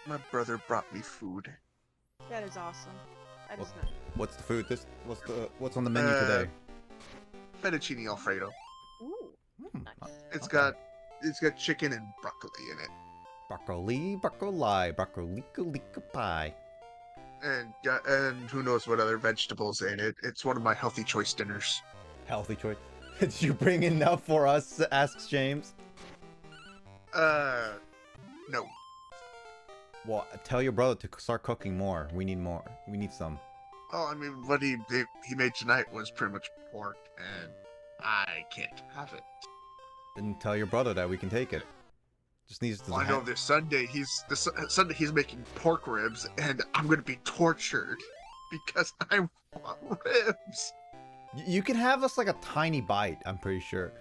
Speaker 3: My brother brought me food.
Speaker 2: That is awesome. That is nice.
Speaker 1: What's the food? What's on the menu today?
Speaker 3: Fettuccine Alfredo.
Speaker 2: Ooh,
Speaker 1: Hmm.
Speaker 2: nice.
Speaker 3: It's
Speaker 1: Okay.
Speaker 3: got chicken and broccoli in it,
Speaker 1: Broccoli pie.
Speaker 3: and who knows what other vegetables in it. It's one of my healthy choice dinners.
Speaker 1: Healthy choice. Did you bring enough for us? Asks James.
Speaker 3: No.
Speaker 1: Well, tell your brother to start cooking more. We need more. We need some.
Speaker 3: Oh, I mean, what he made tonight was pretty much pork, and I can't have it.
Speaker 1: Then tell your brother that we can take it. Just needs to.
Speaker 3: Well, I know this Sunday he's making pork ribs, and I'm gonna be tortured because I want ribs.
Speaker 1: You can have us like a tiny bite. I'm pretty sure.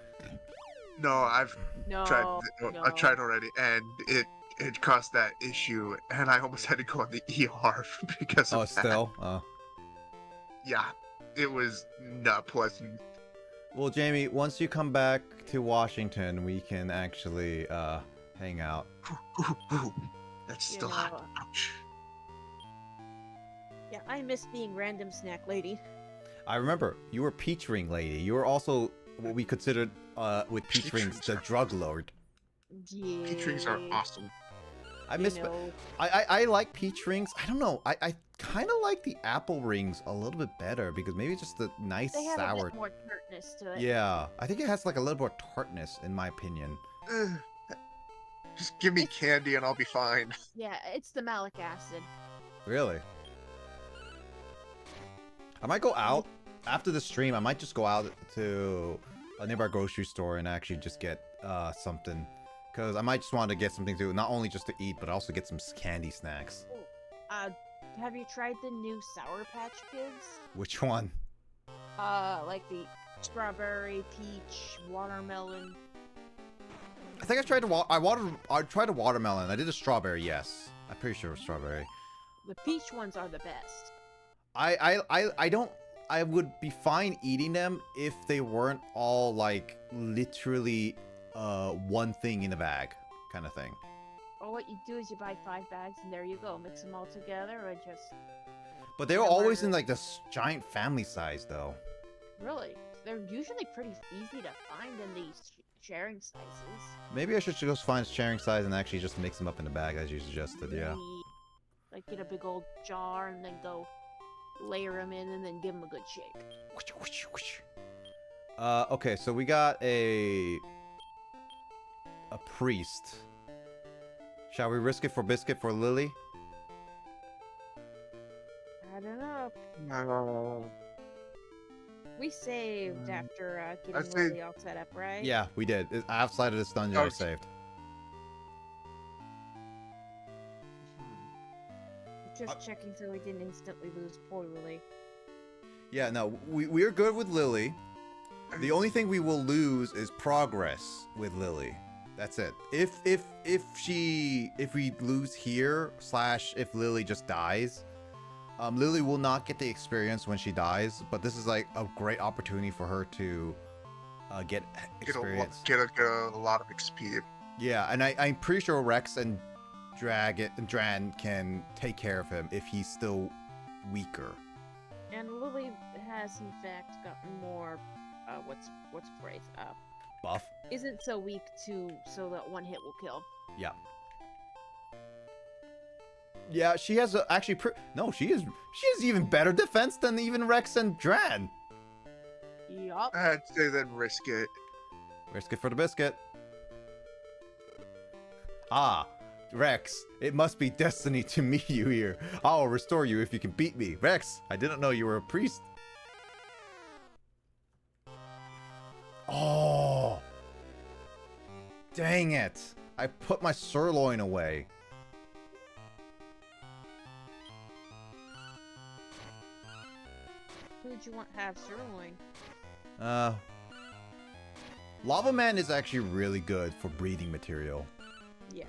Speaker 3: No, I've
Speaker 2: No,
Speaker 3: tried.
Speaker 2: no.
Speaker 3: I tried already, and it caused that issue, and I almost had to go on the ER because of
Speaker 1: Oh,
Speaker 3: that.
Speaker 1: still.
Speaker 3: Yeah, it was not pleasant.
Speaker 1: Well, Jamie, once you come back to Washington, we can actually hang out.
Speaker 3: Ooh, that's
Speaker 2: You
Speaker 3: still
Speaker 2: know,
Speaker 3: hot. Ouch.
Speaker 2: Yeah, I miss being random snack lady.
Speaker 1: I remember you were Peach Ring Lady. You were also what we considered with Peach
Speaker 3: Peach
Speaker 1: Rings
Speaker 3: Rings
Speaker 1: the
Speaker 3: are
Speaker 1: drug lord.
Speaker 2: Yeah.
Speaker 3: Peach rings are awesome.
Speaker 1: I
Speaker 2: you
Speaker 1: miss.
Speaker 2: know.
Speaker 1: I like peach rings. I don't know. I kind of like the apple rings a little bit better because maybe just the nice
Speaker 2: They have a
Speaker 1: sour.
Speaker 2: bit more tartness to it.
Speaker 1: Yeah, I think it has like a little more tartness in my opinion.
Speaker 3: Ugh. Just give me candy and I'll be fine.
Speaker 2: Yeah, it's the malic acid.
Speaker 1: Really? I might go out after the stream. I might just go out to a nearby grocery store and actually just get something. Because I might just want to get something to not only just to eat, but also get some candy snacks.
Speaker 2: Have you tried the new Sour Patch Kids?
Speaker 1: Which one?
Speaker 2: Like the strawberry, peach, watermelon.
Speaker 1: I think I tried I tried a watermelon. I did a strawberry, yes. I'm pretty sure it was strawberry.
Speaker 2: The peach ones are the best.
Speaker 1: I would be fine eating them if they weren't all like literally one thing in a bag kind of thing.
Speaker 2: Or what you do is you buy 5 bags and there you go. Mix them all together or just...
Speaker 1: But they were
Speaker 2: Yeah,
Speaker 1: always
Speaker 2: we're-
Speaker 1: in like this giant family size though.
Speaker 2: Really? They're usually pretty easy to find in these sharing sizes.
Speaker 1: Maybe I should just find sharing size and actually just mix them up in a bag as you suggested, yeah.
Speaker 2: Maybe, like get a big old jar and then go layer them in and then give them a good shake.
Speaker 1: Okay, so we got a priest. Shall we risk it for biscuit for Lily?
Speaker 2: I don't know.
Speaker 3: No.
Speaker 2: We saved after
Speaker 3: I
Speaker 2: getting
Speaker 3: saved-
Speaker 2: Lily all set up, right?
Speaker 1: Yeah, we did. Outside of this dungeon, I
Speaker 3: Okay.
Speaker 1: saved.
Speaker 2: Just checking so we didn't instantly lose poor Lily.
Speaker 1: Yeah, no, we're good with Lily. The only thing we will lose is progress with Lily. That's it. If we lose here / if Lily just dies, Lily will not get the experience when she dies. But this is like a great opportunity for her to get experience.
Speaker 3: Get a lot of XP.
Speaker 1: Yeah, and I'm pretty sure Rex and Dran can take care of him if he's still weaker.
Speaker 2: And Lily has in fact gotten more what's the phrase?
Speaker 1: Buff.
Speaker 2: Isn't so weak so that one hit will kill.
Speaker 1: Yeah. Yeah, she has actually no, she has even better defense than even Rex and Dran.
Speaker 2: Yup.
Speaker 3: I'd say then risk it.
Speaker 1: Risk it for the biscuit. Ah, Rex, it must be destiny to meet you here. I'll restore you if you can beat me. Rex, I didn't know you were a priest. Oh. Dang it. I put my sirloin away.
Speaker 2: Who'd you want to have sirloin?
Speaker 1: Lava Man is actually really good for breeding material.
Speaker 2: Yes.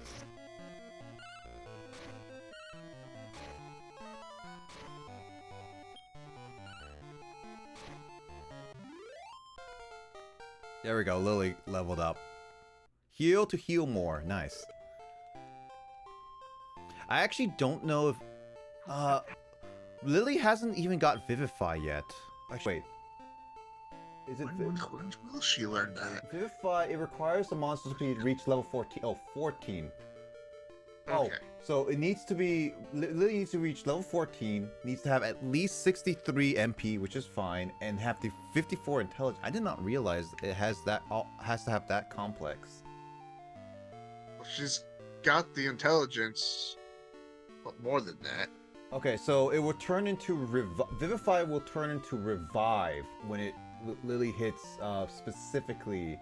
Speaker 1: There we go, Lily leveled up. Heal to heal more, nice. I actually don't know if... Lily hasn't even got Vivify yet. Actually, wait. Is it
Speaker 3: When will she learn that?
Speaker 1: Vivify? It requires the monster to reach level 14. Oh, 14. Oh,
Speaker 3: Okay.
Speaker 1: so it needs to be... Lily needs to reach level 14, needs to have at least 63 MP, which is fine, and have the 54 intelligence. I did not realize it has to have that complex.
Speaker 3: Well, she's got the intelligence, but more than that.
Speaker 1: Okay, so it will turn into Vivify will turn into Revive when Lily hits specifically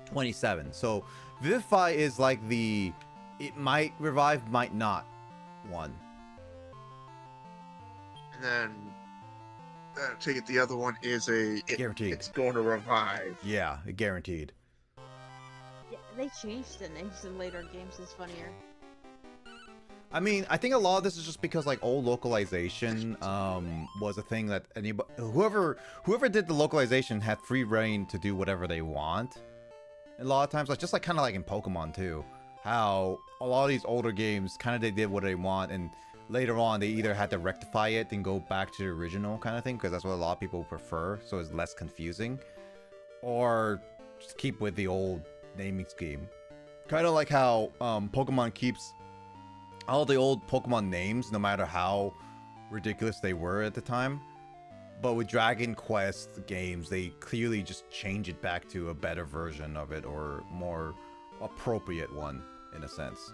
Speaker 1: 27. So Vivify is like the it might revive, might not one.
Speaker 3: And then take it the other one is
Speaker 1: Guaranteed.
Speaker 3: it's going to revive.
Speaker 1: Yeah, guaranteed.
Speaker 5: Yeah, they changed the names in later games. It's funnier.
Speaker 1: I mean, I think a lot of this is just because like old localization was a thing that whoever did the localization had free reign to do whatever they want. And a lot of times, like just like kind of like in Pokemon too, how a lot of these older games kind of they did what they want, and later on they either had to rectify it and go back to the original kind of thing because that's what a lot of people prefer, so it's less confusing, or just keep with the old naming scheme. Kind of like how Pokemon keeps all the old Pokemon names, no matter how ridiculous they were at the time. But with Dragon Quest games, they clearly just change it back to a better version of it, or more appropriate one, in a sense.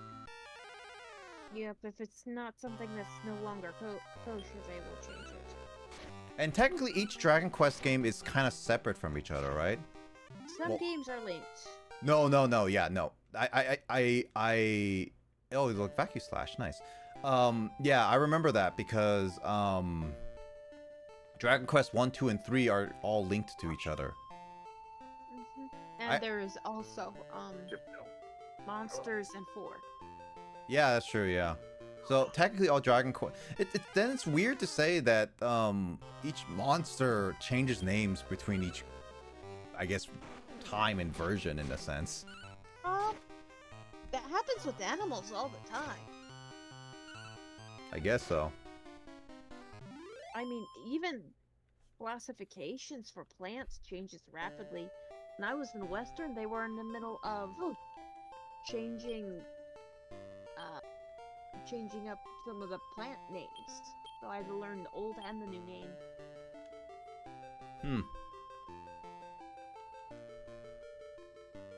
Speaker 5: Yep, if it's not something that's no longer kosher, they will change it.
Speaker 1: And technically, each Dragon Quest game is kind of separate from each other, right?
Speaker 5: Some games are linked.
Speaker 1: No, yeah, no. Oh, look, Vacuum Slash, nice. Yeah, I remember that because Dragon Quest 1, 2, and 3 are all linked to each other.
Speaker 5: And there is also Monsters and 4.
Speaker 1: Yeah, that's true, yeah. So technically all Dragon Quest... Then it's weird to say that each monster changes names between each, I guess, time and version in a sense.
Speaker 5: That happens with animals all the time.
Speaker 1: I guess so.
Speaker 5: I mean, even classifications for plants changes rapidly. When I was in Western, they were in the middle of changing up some of the plant names. So I had to learn the old and the new name.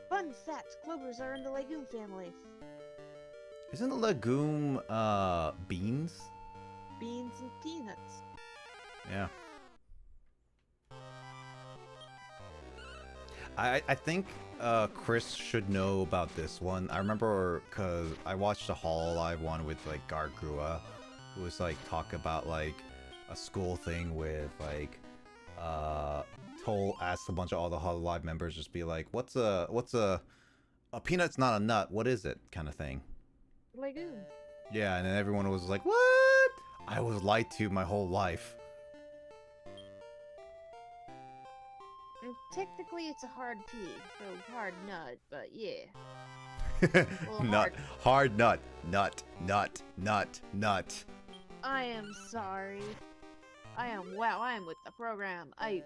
Speaker 5: Fun fact, clovers are in the legume family.
Speaker 1: Isn't the legume beans?
Speaker 5: Beans and peanuts.
Speaker 1: Yeah. I think Chris should know about this one. I remember because I watched the Hololive one with like Gargrua, who was like talk about like a school thing with like asked a bunch of all the Hololive members, just be like, what's a peanut's not a nut, what is it, kind of thing.
Speaker 5: Legume.
Speaker 1: Yeah, and then everyone was like, what? I was lied to my whole life.
Speaker 5: And technically it's a hard P, so hard nut, but yeah. Well,
Speaker 1: hard nut.
Speaker 5: I am sorry. I am with the program. I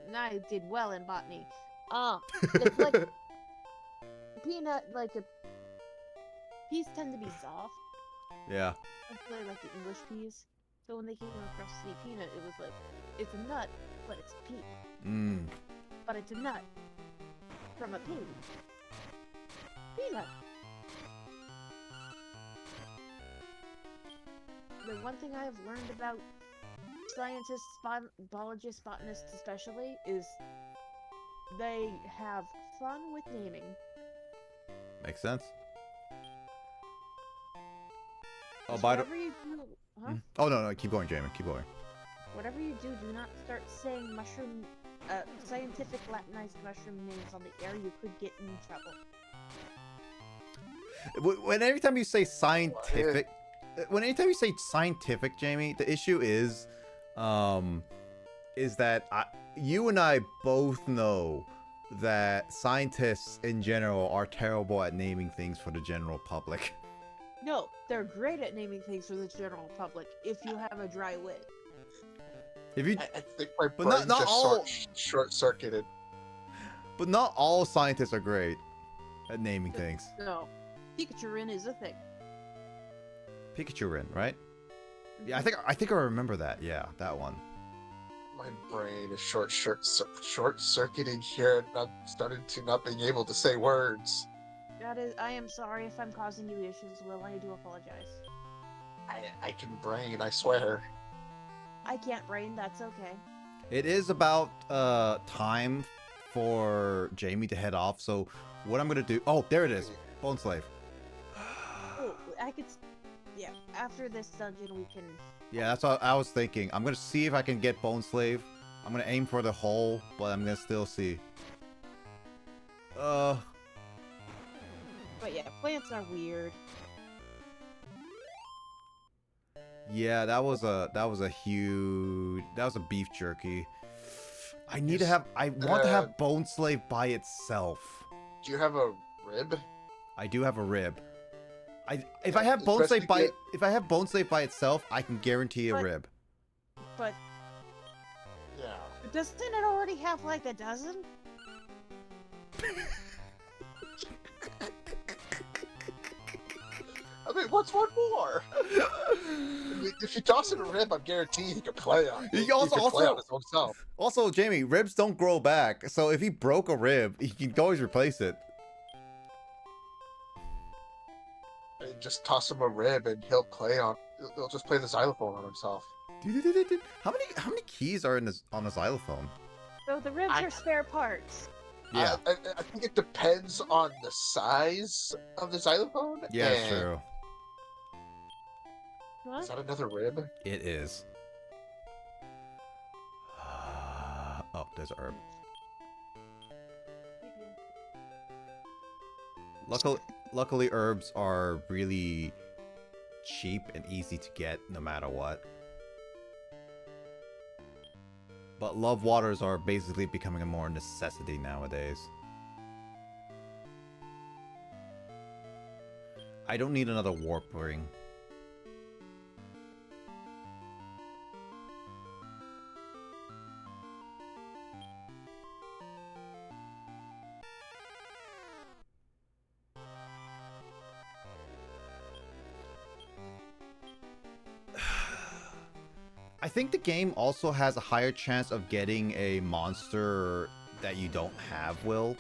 Speaker 5: did well in botany. It's like peanut, like peas tend to be soft.
Speaker 1: Yeah.
Speaker 5: Especially like the English peas. So when they came across the peanut, it was like, it's a nut, but it's a pea. But it's a nut from a pea. Peanut. The one thing I have learned about scientists, biologists, botanists especially, is they have fun with naming.
Speaker 1: Makes sense. Oh,
Speaker 5: Whatever you do, huh?
Speaker 1: Oh no, keep going, Jamie. Keep going.
Speaker 5: Whatever you do not start saying mushroom, scientific Latinized mushroom names on the air. You could get in trouble.
Speaker 1: Every time you say scientific, anytime you say scientific, Jamie, the issue is that you and I both know that scientists in general are terrible at naming things for the general public.
Speaker 5: No, they're great at naming things for the general public if you have a dry wit.
Speaker 1: If you,
Speaker 3: I think my
Speaker 1: but
Speaker 3: brain
Speaker 1: not
Speaker 3: just
Speaker 1: all,
Speaker 3: short-circuited.
Speaker 1: But not all scientists are great at naming things.
Speaker 5: No, Pikachu is a thing.
Speaker 1: Pikachu, right? Yeah, I think I remember that. Yeah, that one.
Speaker 3: My brain is short-circuiting here, and I'm starting to not being able to say words.
Speaker 5: I am sorry if I'm causing you issues, Will. I do apologize.
Speaker 3: I can brain, I swear.
Speaker 5: I can't brain, that's okay.
Speaker 1: It is about time for Jamie to head off, so what I'm gonna do... Oh, there it is. Bone Slave.
Speaker 5: Oh, I could... Yeah, after this dungeon we can...
Speaker 1: Yeah, that's what I was thinking. I'm gonna see if I can get Bone Slave I'm gonna aim for the hole, but I'm gonna still see.
Speaker 2: But yeah, plants are weird.
Speaker 1: Yeah, that was a beef jerky. I need to have. I want to have Bone Slave by itself.
Speaker 3: Do you have a rib?
Speaker 1: I do have a rib. If I have Bone Slave by itself, I can guarantee a rib.
Speaker 2: But
Speaker 3: Yeah.
Speaker 2: doesn't it already have like a dozen?
Speaker 3: I mean, what's one more? I mean, if you toss in a rib, I'm guaranteed he can play on.
Speaker 1: He
Speaker 3: He can play on his own self.
Speaker 1: Also, Jamie, ribs don't grow back, so if he broke a rib, he can always replace it.
Speaker 3: I mean, just toss him a rib and he'll play on. He'll just play the xylophone on himself.
Speaker 1: How many keys are on the xylophone?
Speaker 2: So the ribs are spare parts.
Speaker 1: Yeah.
Speaker 3: I think it depends on the size of the xylophone.
Speaker 1: Yeah,
Speaker 3: and...
Speaker 1: true.
Speaker 2: Huh?
Speaker 3: Is that another rib?
Speaker 1: It is. Oh, there's a herb. Luckily, herbs are really cheap and easy to get no matter what. But love waters are basically becoming a more necessity nowadays. I don't need another warp ring. I think the game also has a higher chance of getting a monster that you don't have, Will.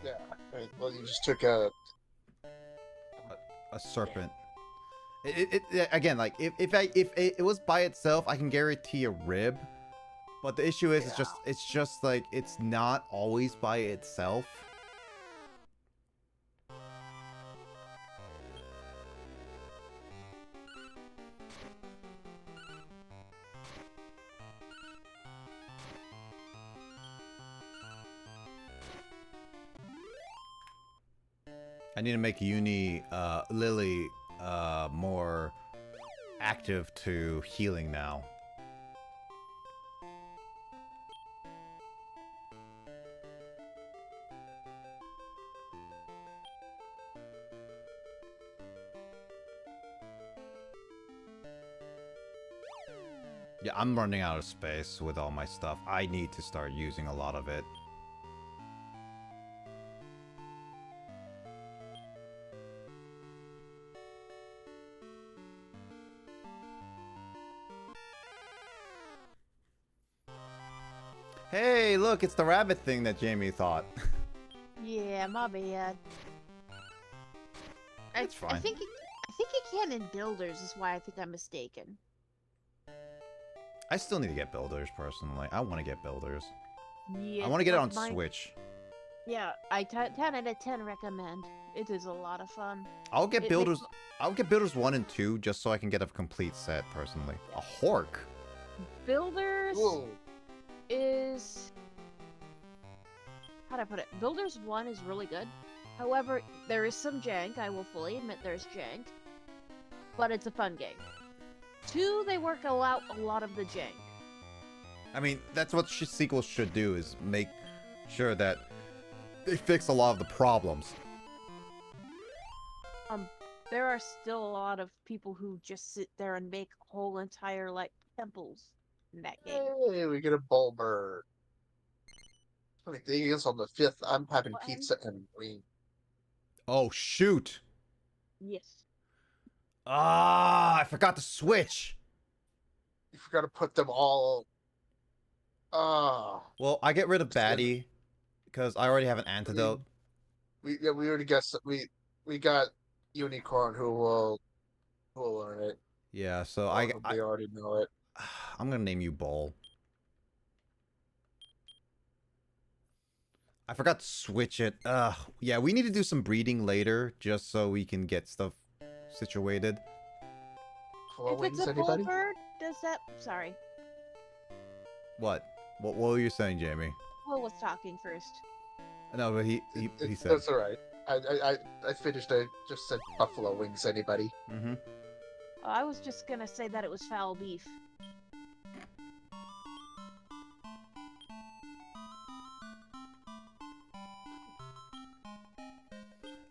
Speaker 3: Yeah. Right. Well, you just took a
Speaker 1: serpent. Again, like if it was by itself, I can guarantee a rib. But the issue is, it's just like it's not always by itself. I need to make Lily more active to healing now. Yeah, I'm running out of space with all my stuff. I need to start using a lot of it. Hey, look, it's the rabbit thing that Jamie thought.
Speaker 2: Yeah, my bad.
Speaker 1: It's fine.
Speaker 2: I think you can in builders is why I think I'm mistaken.
Speaker 1: I still need to get builders, personally. I want to get builders.
Speaker 2: Yeah,
Speaker 1: I want to get it
Speaker 2: but
Speaker 1: on Switch.
Speaker 2: Yeah, 10 out of 10 recommend. It is a lot of fun.
Speaker 1: I'll get builders. I'll get builders 1 and 2 just so I can get a complete set, personally. A Hork.
Speaker 2: Builders
Speaker 3: Whoa.
Speaker 2: is... How'd I put it? Builders 1 is really good. However, there is some jank. I will fully admit there's jank. But it's a fun game. 2, they work out a lot of the jank.
Speaker 1: I mean, that's what sequels should do, is make sure that they fix a lot of the problems.
Speaker 2: There are still a lot of people who just sit there and make whole entire, like, temples in that game.
Speaker 3: Hey, we get a bull bird. Funny thing is, on the 5th, I'm having
Speaker 2: What?
Speaker 3: pizza and wing.
Speaker 1: Oh, shoot.
Speaker 2: Yes.
Speaker 1: Ah, I forgot to switch.
Speaker 3: You forgot to put them all. Ah.
Speaker 1: Well, I get rid of Batty because I already have an antidote.
Speaker 3: We already got we got Unicorn who will learn it.
Speaker 1: Yeah, so
Speaker 3: They already know it.
Speaker 1: I'm gonna name you Bull. I forgot to switch it. Yeah, we need to do some breeding later just so we can get stuff situated.
Speaker 3: Hello,
Speaker 2: If it's
Speaker 3: wings,
Speaker 2: a
Speaker 3: anybody?
Speaker 2: bull bird, does that... Sorry.
Speaker 1: What? What were you saying, Jamie?
Speaker 5: Will was talking first.
Speaker 1: No, but he said.
Speaker 3: That's all right. I finished. I just said buffalo wings. Anybody?
Speaker 1: Mm-hmm.
Speaker 5: I was just gonna say that it was foul beef.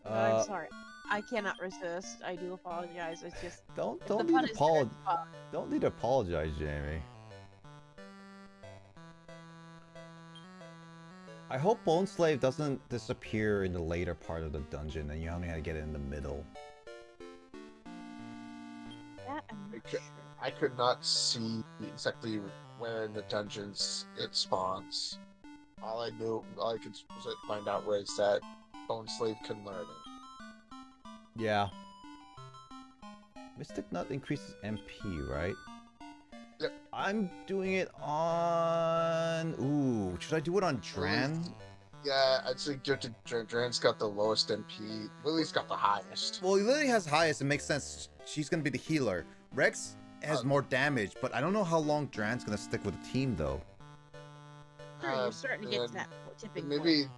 Speaker 5: I'm sorry. I cannot resist. I do apologize. It's just
Speaker 1: Don't
Speaker 5: if the
Speaker 1: need
Speaker 5: pun
Speaker 1: to
Speaker 5: is there, it's fun.
Speaker 1: Don't need to apologize, Jamie. I hope Bone Slave doesn't disappear in the later part of the dungeon and you only have to get it in the middle.
Speaker 5: That I'm not
Speaker 3: Okay.
Speaker 5: sure.
Speaker 3: I could not see exactly where in the dungeons it spawns. All I could find out was that Bone Slave can learn it.
Speaker 1: Yeah. Mystic Nut increases MP, right?
Speaker 3: Yep.
Speaker 1: I'm doing it on... Ooh, should I do it on Dran?
Speaker 3: Yeah, I'd say give it to Dran. Dran's got the lowest MP. Lily's got the highest.
Speaker 1: Well, Lily has highest, it makes sense. She's gonna be the healer. Rex has more damage, but I don't know how long Dran's gonna stick with the team, though.
Speaker 5: Sure, you're starting to get to that tipping point.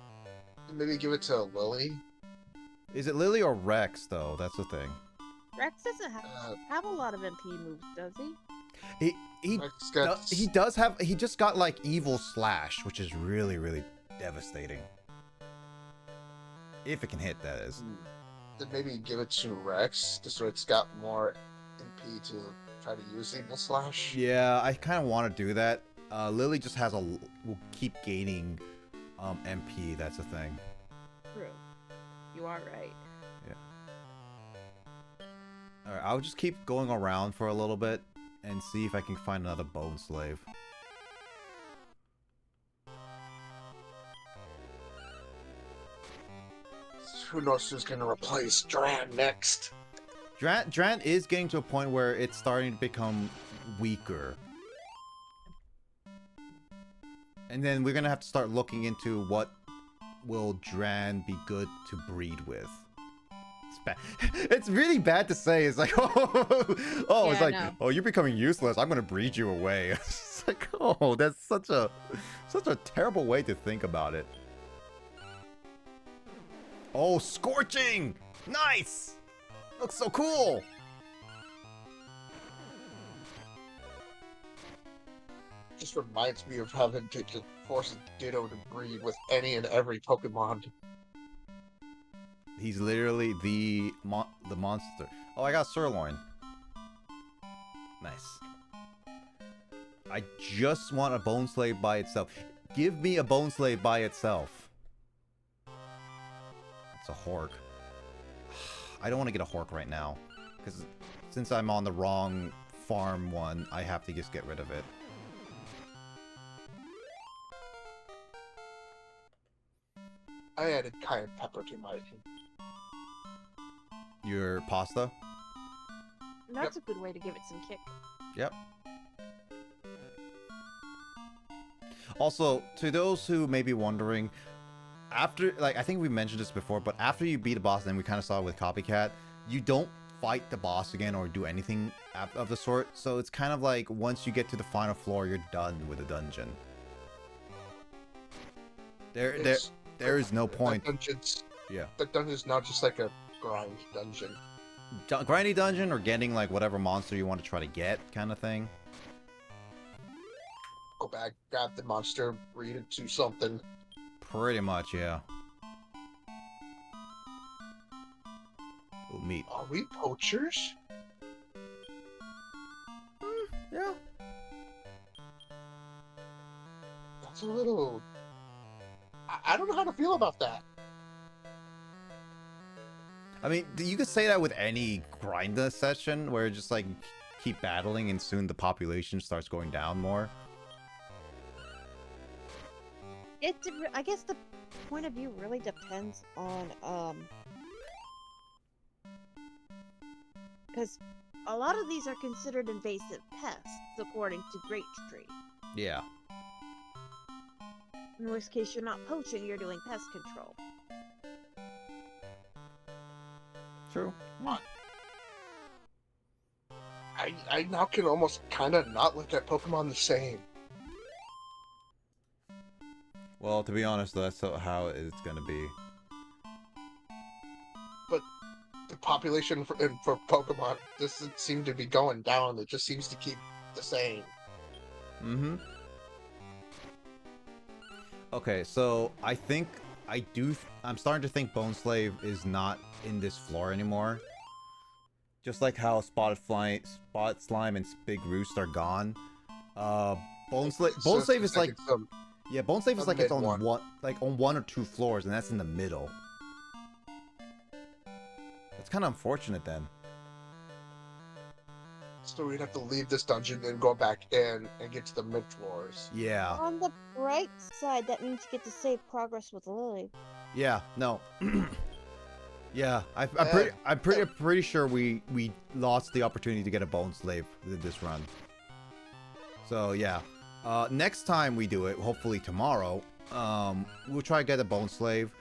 Speaker 3: Maybe give it to Lily.
Speaker 1: Is it Lily or Rex, though? That's the thing.
Speaker 5: Rex doesn't have a lot of MP moves, does he?
Speaker 1: He does have. He just got like Evil Slash, which is really, really devastating. If it can hit, that is.
Speaker 3: Then maybe give it to Rex, just so it's got more MP to try to use Evil Slash.
Speaker 1: Yeah, I kind of want to do that. Lily just has will keep gaining MP. That's the thing.
Speaker 5: True. You are right.
Speaker 1: Yeah. All right, I'll just keep going around for a little bit and see if I can find another Bone Slave.
Speaker 3: Who knows who's gonna replace Dran next?
Speaker 1: Dran is getting to a point where it's starting to become weaker. And then we're gonna have to start looking into what will Dran be good to breed with. It's bad. It's really bad to say. It's like, oh, it's like, oh, you're becoming useless. I'm gonna breed you away. It's like, oh, that's such a terrible way to think about it. Oh, Scorching! Nice! Looks so cool!
Speaker 3: Just reminds me of having to force Ditto to breed with any and every Pokemon.
Speaker 1: He's literally the monster. Oh, I got Sirloin. Nice. I just want a Bone Slave by itself. Give me a Bone Slave by itself. It's a Hork. I don't want to get a Hork right now. Because since I'm on the wrong farm one, I have to just get rid of it.
Speaker 3: I added cayenne pepper to my...
Speaker 1: Your pasta?
Speaker 5: That's a good way to give it some kick.
Speaker 1: Yep. Also, to those who may be wondering, after, like, I think we mentioned this before, but after you beat a boss, and we kind of saw it with Copycat, you don't fight the boss again or do anything of the sort. So it's kind of like once you get to the final floor, you're done with the dungeon. There is no point.
Speaker 3: That dungeon's not just like a grind dungeon.
Speaker 1: Grindy dungeon or getting like whatever monster you want to try to get kind of thing.
Speaker 3: Go back, grab the monster, breed it to something.
Speaker 1: Pretty much, yeah. Ooh, meat.
Speaker 3: Are we poachers?
Speaker 1: Yeah.
Speaker 3: That's a little... I don't know how to feel about that.
Speaker 1: I mean, you could say that with any grinder session where just like keep battling and soon the population starts going down more.
Speaker 5: I guess the point of view really depends on because a lot of these are considered invasive pests according to Great Tree.
Speaker 1: Yeah.
Speaker 5: In which case you're not poaching, you're doing pest control.
Speaker 1: True.
Speaker 3: I now can almost kind of not look at Pokemon the same.
Speaker 1: Well, to be honest, that's how it's gonna be.
Speaker 3: But the population for Pokemon doesn't seem to be going down. It just seems to keep the same.
Speaker 1: Mm-hmm. Okay, so I'm starting to think Bone Slave is not in this floor anymore. Just like how Spot Slime, and Big Roost are gone. Bone Slave is like, yeah, Bone Slave is like it's on on one or two floors, and that's in the middle. That's kind of unfortunate then.
Speaker 3: So we'd have to leave this dungeon and go back in and get to the mid floors.
Speaker 1: Yeah.
Speaker 5: On the bright side, that means you get to save progress with Lily.
Speaker 1: Yeah. No. Yeah, I'm pretty sure we lost the opportunity to get a Bone Slave with this run. So yeah, next time we do it, hopefully tomorrow, we'll try to get a Bone Slave,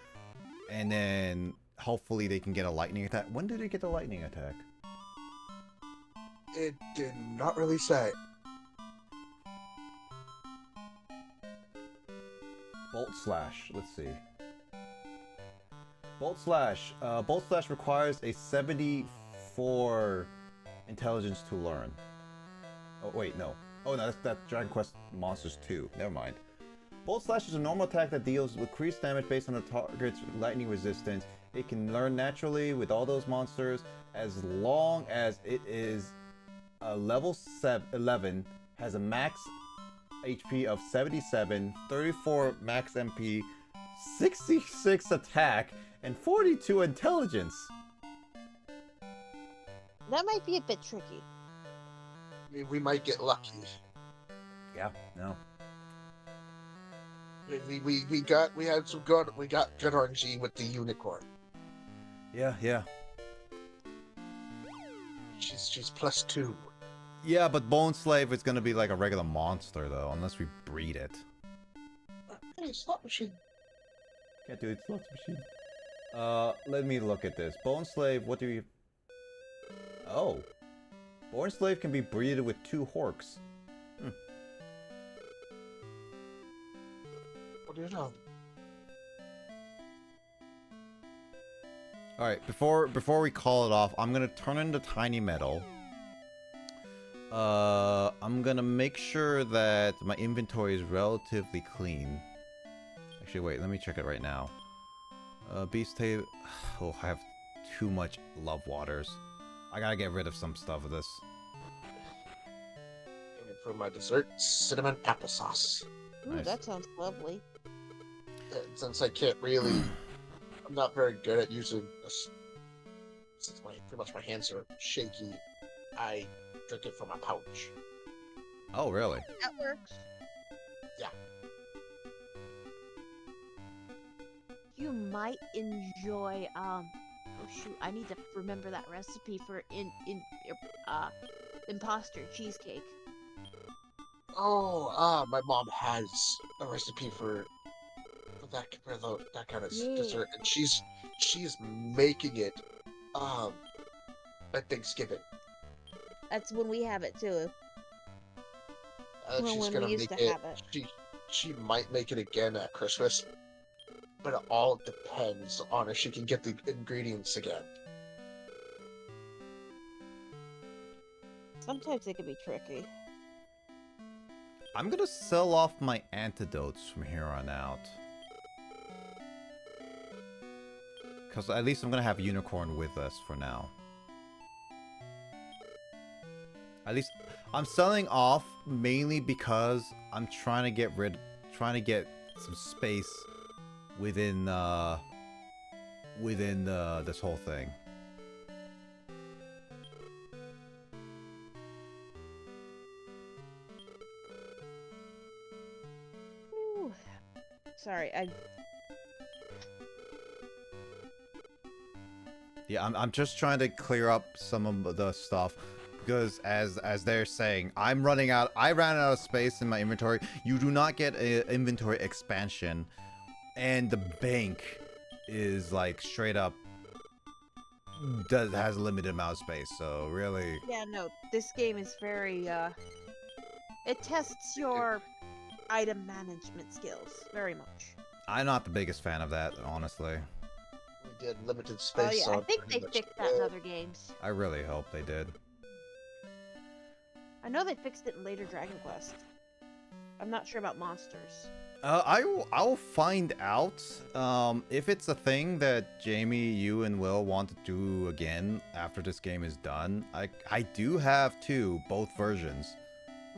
Speaker 1: and then hopefully they can get a lightning attack. When did they get the lightning attack?
Speaker 3: It did not really say.
Speaker 1: Bolt Slash. Let's see. Bolt Slash. Bolt Slash requires a 74 intelligence to learn. Oh wait, no. Oh no, that's Dragon Quest Monsters 2. Never mind. Bolt Slash is a normal attack that deals increased damage based on the target's lightning resistance. It can learn naturally with all those monsters as long as it is level 11, has a max HP of 77, 34 max MP, 66 attack, and 42 intelligence.
Speaker 5: That might be a bit tricky.
Speaker 3: We might get lucky.
Speaker 1: Yeah, no.
Speaker 3: We got good RNG with the unicorn.
Speaker 1: Yeah.
Speaker 3: She's +2.
Speaker 1: Yeah, but Bone Slave is gonna be like a regular monster though, unless we breed it.
Speaker 3: Hey, slot machine.
Speaker 1: Can't do it, slot machine. Let me look at this. Bone Slave, what do you... Oh. Bone Slave can be breeded with 2 Horks.
Speaker 3: What do you know?
Speaker 1: Alright, before we call it off, I'm gonna turn into Tiny Metal. I'm gonna make sure that my inventory is relatively clean. Actually, wait, let me check it right now. Beast Tape. Oh, I have too much Love Waters. I gotta get rid of some stuff of this.
Speaker 3: And for my dessert, cinnamon applesauce.
Speaker 5: Ooh,
Speaker 1: Nice.
Speaker 5: that sounds lovely.
Speaker 3: Since I can't really, I'm not very good at using this. Since pretty much my hands are shaky, I drink it from a pouch.
Speaker 1: Oh, really?
Speaker 5: That works.
Speaker 3: Yeah.
Speaker 5: You might enjoy oh shoot, I need to remember that recipe for imposter cheesecake.
Speaker 3: Oh, my mom has a recipe for that kind of dessert, and she's making it at Thanksgiving.
Speaker 5: That's when we have it too.
Speaker 3: She's
Speaker 5: when
Speaker 3: gonna
Speaker 5: we used
Speaker 3: make
Speaker 5: to
Speaker 3: it.
Speaker 5: have it.
Speaker 3: She might make it again at Christmas, but it all depends on if she can get the ingredients again.
Speaker 5: Sometimes it can be tricky.
Speaker 1: I'm gonna sell off my antidotes from here on out. Because at least I'm gonna have Unicorn with us for now. At least I'm selling off mainly because I'm trying to get some space within this whole thing.
Speaker 5: Ooh. Sorry,
Speaker 1: Yeah, I'm just trying to clear up some of the stuff because as they're saying, I ran out of space in my inventory. You do not get an inventory expansion, and the bank is like straight up has a limited amount of space. So really,
Speaker 5: yeah, no, this game is very it tests your
Speaker 2: item management skills very much.
Speaker 1: I'm not the biggest fan of that, honestly.
Speaker 3: We did limited
Speaker 2: Oh
Speaker 3: space
Speaker 2: yeah, I
Speaker 3: on
Speaker 2: think
Speaker 3: pretty
Speaker 2: they
Speaker 3: much
Speaker 2: fixed that in other games.
Speaker 1: I really hope they did.
Speaker 2: I know they fixed it in later Dragon Quest. I'm not sure about monsters.
Speaker 1: I'll find out if it's a thing that Jamie, you, and Will want to do again after this game is done. I do have both versions,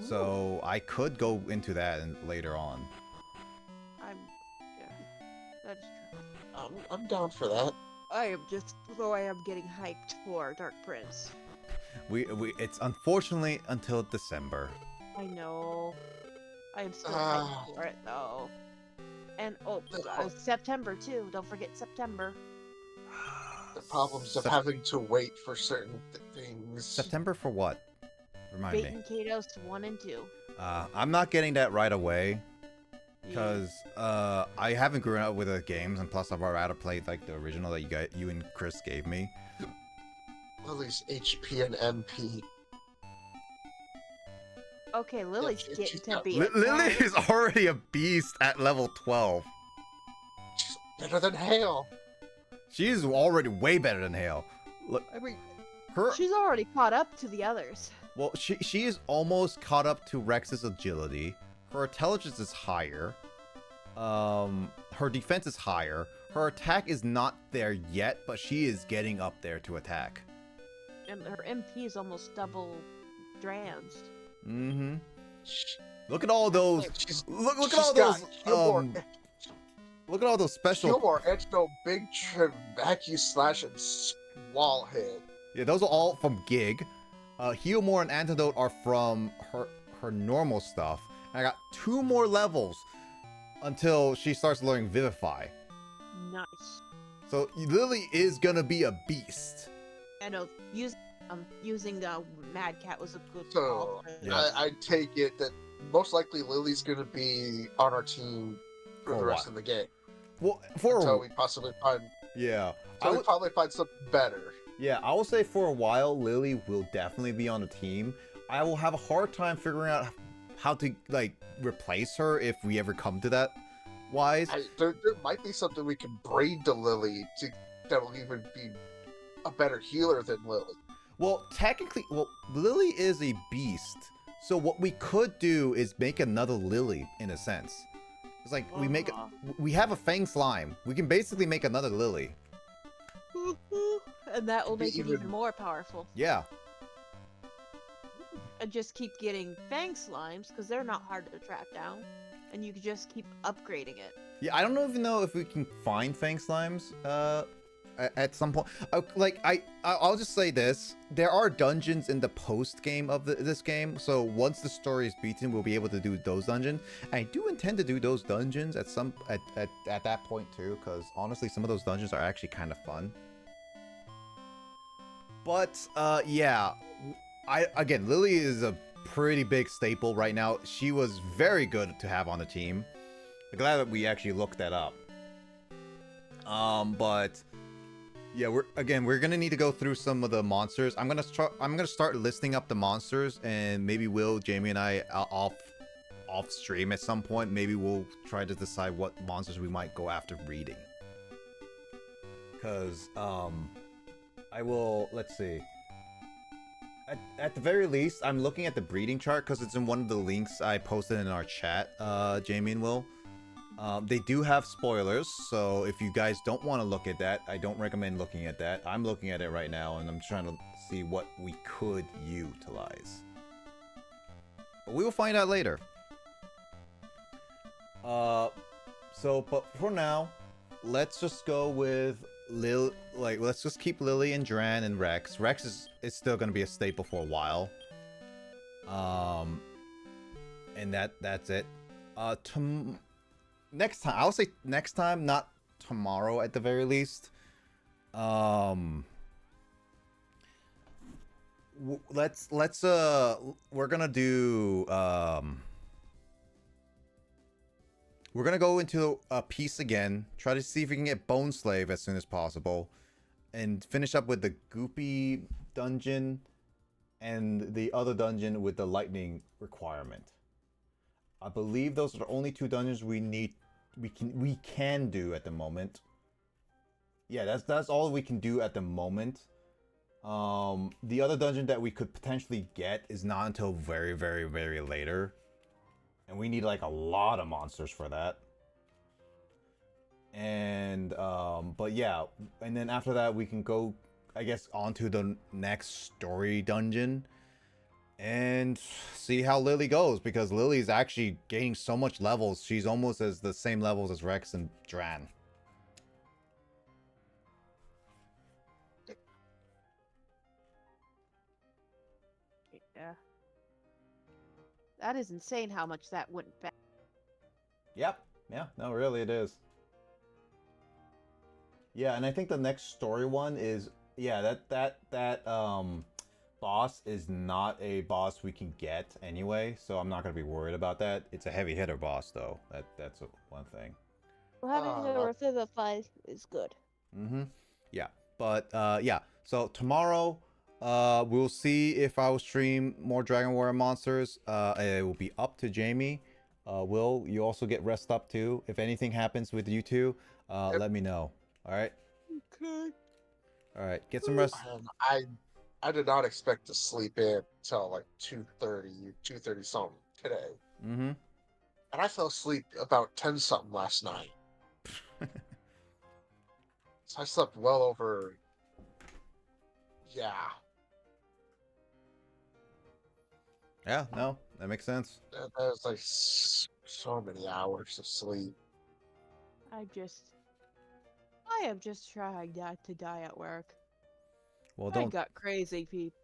Speaker 1: so I could go into that later on.
Speaker 2: Yeah, that is true.
Speaker 3: I'm down for that.
Speaker 2: I am getting hyped for Dark Prince.
Speaker 1: It's unfortunately until December.
Speaker 2: I know. I am still hyped for it though. And September too. Don't forget September.
Speaker 3: The problems of having to wait for certain things.
Speaker 1: September for what? Remind
Speaker 2: Fate
Speaker 1: me.
Speaker 2: and Kados 1 and 2.
Speaker 1: I'm not getting that right away. Because I haven't grown up with the games, and plus I've rather played like the original that you and Chris gave me.
Speaker 3: Lily's HP and MP.
Speaker 2: Okay, Lily's
Speaker 3: Yeah,
Speaker 2: getting
Speaker 3: she's
Speaker 2: to
Speaker 3: got-
Speaker 2: be
Speaker 1: Lily
Speaker 2: a
Speaker 1: is already a beast at level 12.
Speaker 3: She's better than Hale.
Speaker 1: She's already way better than Hale. Look,
Speaker 2: I mean,
Speaker 1: her.
Speaker 2: she's already caught up to the others.
Speaker 1: Well, she is almost caught up to Rex's agility. Her intelligence is higher. Her defense is higher. Her attack is not there yet, but she is getting up there to attack.
Speaker 2: And her MP is almost double Dran's.
Speaker 1: Mm-hmm. Look at all those. Look at all
Speaker 3: got
Speaker 1: those. Look at all those special.
Speaker 3: Gilmore, Edgeno, Big Trim, Vacuum Slash, and Wall Hit.
Speaker 1: Yeah, those are all from Gig. Healmore and Antidote are from her normal stuff. And I got 2 more levels until she starts learning Vivify.
Speaker 2: Nice.
Speaker 1: So Lily is gonna be a beast.
Speaker 2: I know. Using Mad Cat was a good
Speaker 3: So
Speaker 2: call.
Speaker 1: Yeah.
Speaker 3: I take it that most likely Lily's going to be on our team for
Speaker 1: For
Speaker 3: the rest
Speaker 1: what?
Speaker 3: of the game.
Speaker 1: Well,
Speaker 3: Until we possibly find,
Speaker 1: yeah,
Speaker 3: until we probably find something better.
Speaker 1: yeah, I will say for a while Lily will definitely be on the team. I will have a hard time figuring out how to like replace her if we ever come to that. Wise.
Speaker 3: There might be something we can braid to Lily that will even be a better healer than Lily.
Speaker 1: Well, technically, Lily is a beast. So what we could do is make another Lily in a sense. It's like we have a Fang Slime. We can basically make another Lily.
Speaker 2: And that will make it
Speaker 3: Even-
Speaker 2: even more powerful.
Speaker 1: Yeah.
Speaker 2: And just keep getting Fang Slimes, because they're not hard to track down. And you can just keep upgrading it.
Speaker 1: Yeah, I don't even know if we can find Fang Slimes at some point. I'll just say this. There are dungeons in the post game of this game. So once the story is beaten, we'll be able to do those dungeons. I do intend to do those dungeons at that point too, because honestly, some of those dungeons are actually kind of fun. But yeah, again, Lily is a pretty big staple right now. She was very good to have on the team. I'm glad that we actually looked that up. But yeah, we're gonna need to go through some of the monsters. I'm gonna start listing up the monsters, and maybe Jamie and I off stream at some point. Maybe we'll try to decide what monsters we might go after reading. Cause let's see. At the very least, I'm looking at the breeding chart because it's in one of the links I posted in our chat, Jamie and Will. They do have spoilers, so if you guys don't want to look at that, I don't recommend looking at that. I'm looking at it right now, and I'm trying to see what we could utilize. But we will find out later. But for now, let's just go with let's just keep Lily and Dran and Rex. Rex is still gonna be a staple for a while. And that's it. Next time, I'll say next time, not tomorrow at the very least. We're gonna do we're gonna go into a piece again, try to see if we can get Bone Slave as soon as possible, and finish up with the Goopy dungeon and the other dungeon with the lightning requirement. I believe those are the only 2 dungeons we can do at the moment. Yeah, that's all we can do at the moment. The other dungeon that we could potentially get is not until very, very, very later. And we need like a lot of monsters for that. And but yeah, and then after that we can go, I guess, onto the next story dungeon and see how Lily goes, because Lily's actually gaining so much levels. She's almost as the same levels as Rex and Dran.
Speaker 5: Yeah. That is insane how much that went back.
Speaker 1: Yep. Yeah, no, really it is. Yeah, and I think the next story one is, yeah, that boss is not a boss we can get anyway, so I'm not gonna be worried about that. It's a heavy hitter boss though. That's one thing.
Speaker 5: Having the revivify is good.
Speaker 1: Mm-hmm. Yeah. But yeah. So tomorrow, we'll see if I will stream more Dragon Warrior monsters. It will be up to Jamie. Will, you also get rest up too. If anything happens with you two,
Speaker 3: Yep.
Speaker 1: let me know. All right.
Speaker 5: Okay.
Speaker 1: All right. Get some rest.
Speaker 3: I did not expect to sleep in till like 2:30 something today.
Speaker 1: Mm-hmm.
Speaker 3: And I fell asleep about 10 something last night. So I slept well over. Yeah.
Speaker 1: Yeah. No, that makes sense.
Speaker 3: That was like so many hours of sleep.
Speaker 5: I am just trying not to die at work.
Speaker 1: Well,
Speaker 5: I
Speaker 1: don't.
Speaker 5: got crazy people.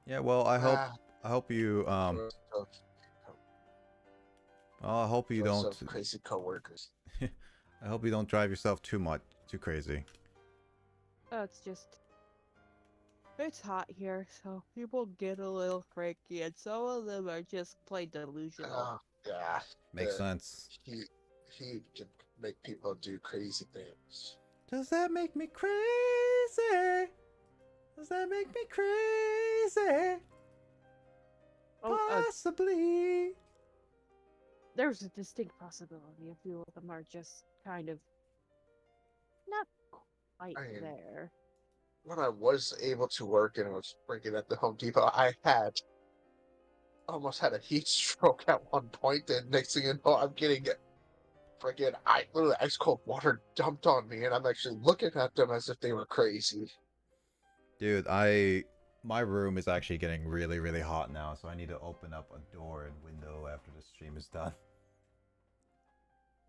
Speaker 1: Yeah. Well, I hope you
Speaker 3: Joys of,
Speaker 1: I hope you
Speaker 3: joys
Speaker 1: don't.
Speaker 3: of crazy coworkers.
Speaker 1: I hope you don't drive yourself too crazy.
Speaker 5: Oh, it's hot here, so people get a little cranky, and some of them are just plain delusional.
Speaker 3: Yeah.
Speaker 1: Makes
Speaker 3: the
Speaker 1: sense.
Speaker 3: He can make people do crazy things.
Speaker 1: Does that make me crazy? Does that make me crazy?
Speaker 5: Oh,
Speaker 1: Possibly.
Speaker 5: there's a distinct possibility a few of them are just kind of not quite
Speaker 3: I mean,
Speaker 5: there.
Speaker 3: when I was able to work and was working at the Home Depot, I had almost had a heat stroke at one point, and next thing you know, I'm getting freaking literally ice cold water dumped on me, and I'm actually looking at them as if they were crazy.
Speaker 1: Dude, my room is actually getting really, really hot now, so I need to open up a door and window after the stream is done.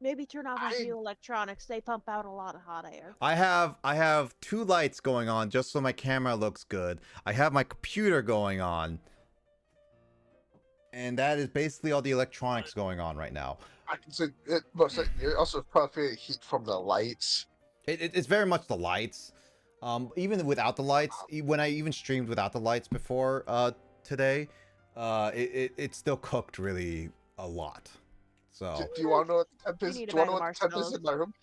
Speaker 5: Maybe turn off a
Speaker 3: I
Speaker 5: few electronics. They pump out a lot of hot air.
Speaker 1: I have 2 lights going on just so my camera looks good. I have my computer going on. And that is basically all the electronics going on right now.
Speaker 3: I can say it must. You're also probably heat from the lights.
Speaker 1: It's very much the lights. Even without the lights, when I even streamed without the lights before today, it still cooked really a lot. So
Speaker 3: Do you want to know what the temp
Speaker 5: We
Speaker 3: is? Do
Speaker 5: need
Speaker 3: you
Speaker 5: a
Speaker 3: want to
Speaker 5: bag
Speaker 3: know
Speaker 5: of
Speaker 3: what the temp is
Speaker 5: marshmallows.
Speaker 3: in my room?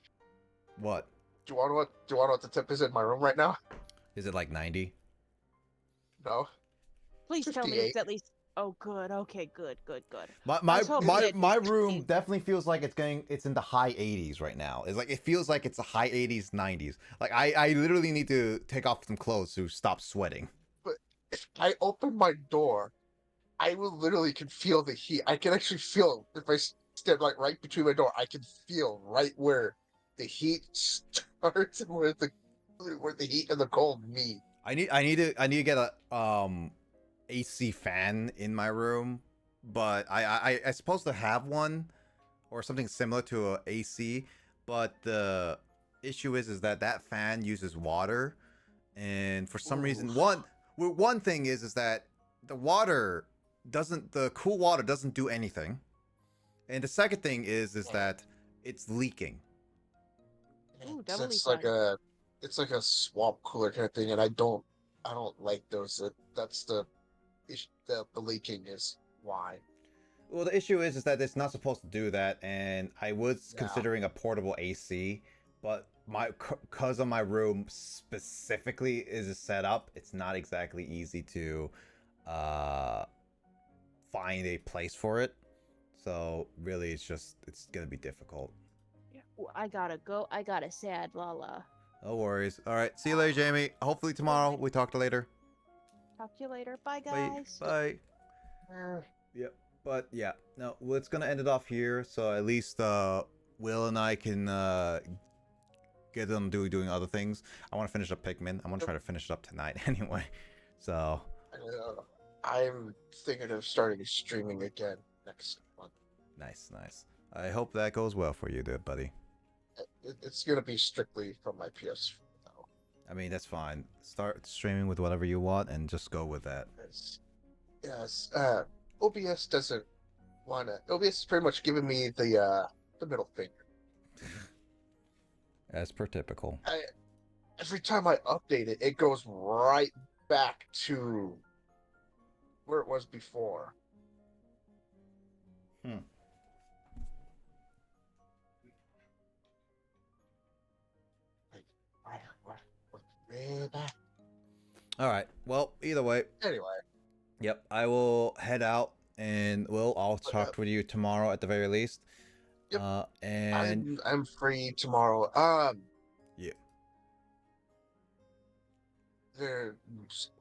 Speaker 1: what?
Speaker 3: Do you want to know what the temp is in my room right now?
Speaker 1: Is it like 90?
Speaker 3: No.
Speaker 5: Please tell me
Speaker 3: 58.
Speaker 5: it's at least. Oh, good. Okay, good.
Speaker 1: My
Speaker 5: I
Speaker 1: my
Speaker 5: was hoping
Speaker 1: my,
Speaker 5: it'd
Speaker 1: my
Speaker 5: be
Speaker 1: room
Speaker 5: 60.
Speaker 1: definitely feels like it's in the high 80s right now. It's like it feels like it's the high 80s, 90s. Like I literally need to take off some clothes to stop sweating.
Speaker 3: But if I open my door, I will literally can feel the heat. I can actually feel if I stand like right between my door, I can feel right where the heat starts and where the heat and the cold meet.
Speaker 1: I need to get a AC fan in my room, but I supposed to have one or something similar to a AC, but the issue is that fan uses water, and for some reason
Speaker 3: Ooh.
Speaker 1: one thing is that the cool water doesn't do anything, and the second thing is that it's leaking.
Speaker 5: Ooh,
Speaker 3: It's,
Speaker 5: doubly
Speaker 3: it's like
Speaker 5: fun.
Speaker 3: a it's like a swamp cooler kind of thing, and I don't like those. That's the issue. The leaking is why.
Speaker 1: Well, the issue is that it's not supposed to do that, and I was
Speaker 3: Yeah.
Speaker 1: considering a portable AC, but because of my room specifically is set up, it's not exactly easy to uh find a place for it. So really, it's gonna be difficult.
Speaker 5: Ooh, I gotta go. I got a sad Lala.
Speaker 1: No worries. All right, see you later, Jamie. Hopefully tomorrow we talk later.
Speaker 5: Talk to you later. Bye,
Speaker 1: Bye.
Speaker 5: guys.
Speaker 1: Bye. Yep. But yeah, no, well, it's gonna end it off here. So at least Will and I can get them doing other things. I want to finish up Pikmin. I want to try to finish it up tonight anyway. So
Speaker 3: I'm thinking of starting streaming again next month.
Speaker 1: nice, nice. I hope that goes well for you, there, buddy.
Speaker 3: It's gonna be strictly from my PS. Though.
Speaker 1: I mean, that's fine. Start streaming with whatever you want and just go with that.
Speaker 3: Yes. OBS doesn't wanna. OBS is pretty much giving me the middle finger.
Speaker 1: As per typical.
Speaker 3: Every time I update it, it goes right back to where it was before. Way back.
Speaker 1: All right. Well, either way.
Speaker 3: Anyway.
Speaker 1: Yep. I will head out, and I'll talk with you tomorrow at the very least.
Speaker 3: Yep.
Speaker 1: And
Speaker 3: I'm free tomorrow.
Speaker 1: Yeah.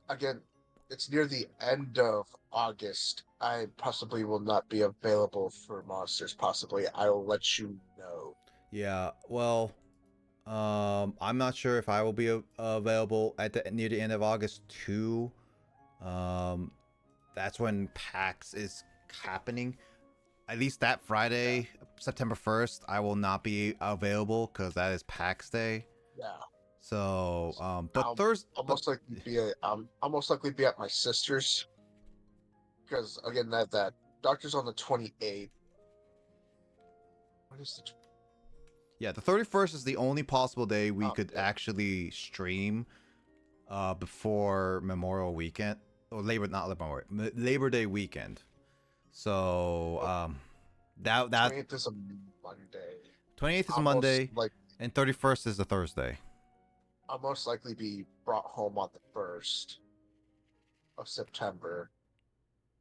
Speaker 3: Again, it's near the end of August. I possibly will not be available for monsters. Possibly, I will let you know.
Speaker 1: Yeah. Well, I'm not sure if I will be available at near the end of August too. That's when PAX is happening. At least that Friday, September 1st, I will not be available because that is PAX Day.
Speaker 3: Yeah.
Speaker 1: So, but Thursday,
Speaker 3: I'll most likely be at my sister's because again that doctor's on the 28th. What is the?
Speaker 1: Yeah, the 31st is the only possible day we could
Speaker 3: yeah.
Speaker 1: actually stream before Memorial Weekend or Labor Day weekend. So, that
Speaker 3: 28th is a Monday.
Speaker 1: 28th is a Monday, and 31st is a Thursday.
Speaker 3: I'll most likely be brought home on the 1st of September.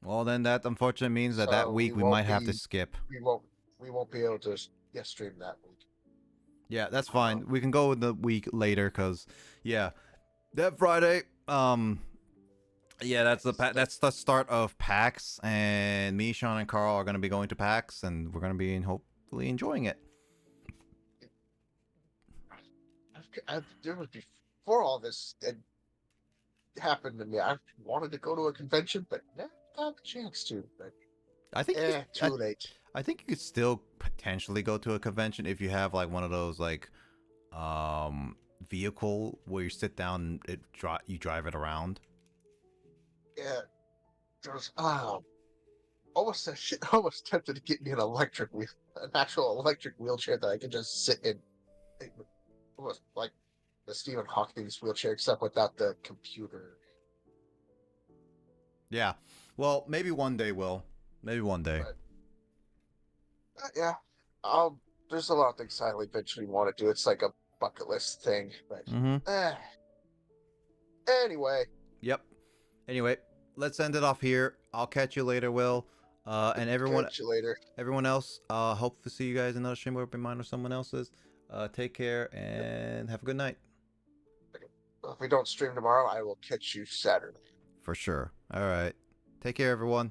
Speaker 1: Well, then that unfortunately means that that week we might have to skip.
Speaker 3: We won't be able to stream that week.
Speaker 1: Yeah, that's fine. We can go in the week later, cause yeah, that Friday. Yeah, that's the start of PAX, and me, Sean, and Carl are gonna be going to PAX, and we're gonna be hopefully enjoying it.
Speaker 3: There was before all this happened to me. I wanted to go to a convention, but never got the chance to. But
Speaker 1: I think
Speaker 3: too late.
Speaker 1: I think you could still potentially go to a convention if you have like one of those like vehicle where you sit down and you drive it around.
Speaker 3: Yeah, there's almost tempted to get me an actual electric wheelchair that I could just sit in. It was like the Stephen Hawking's wheelchair, except without the computer.
Speaker 1: Yeah, well, maybe one day, Will. Maybe one day.
Speaker 3: But, yeah, there's a lot of things I eventually want to do. It's like a bucket list thing, but anyway.
Speaker 1: Yep. Anyway, let's end it off here. I'll catch you later, Will. And everyone,
Speaker 3: Catch you later.
Speaker 1: Everyone else, hope to see you guys in another stream or mine or someone else's. Take care and have a good night.
Speaker 3: If we don't stream tomorrow, I will catch you Saturday.
Speaker 1: For sure. All right. Take care, everyone.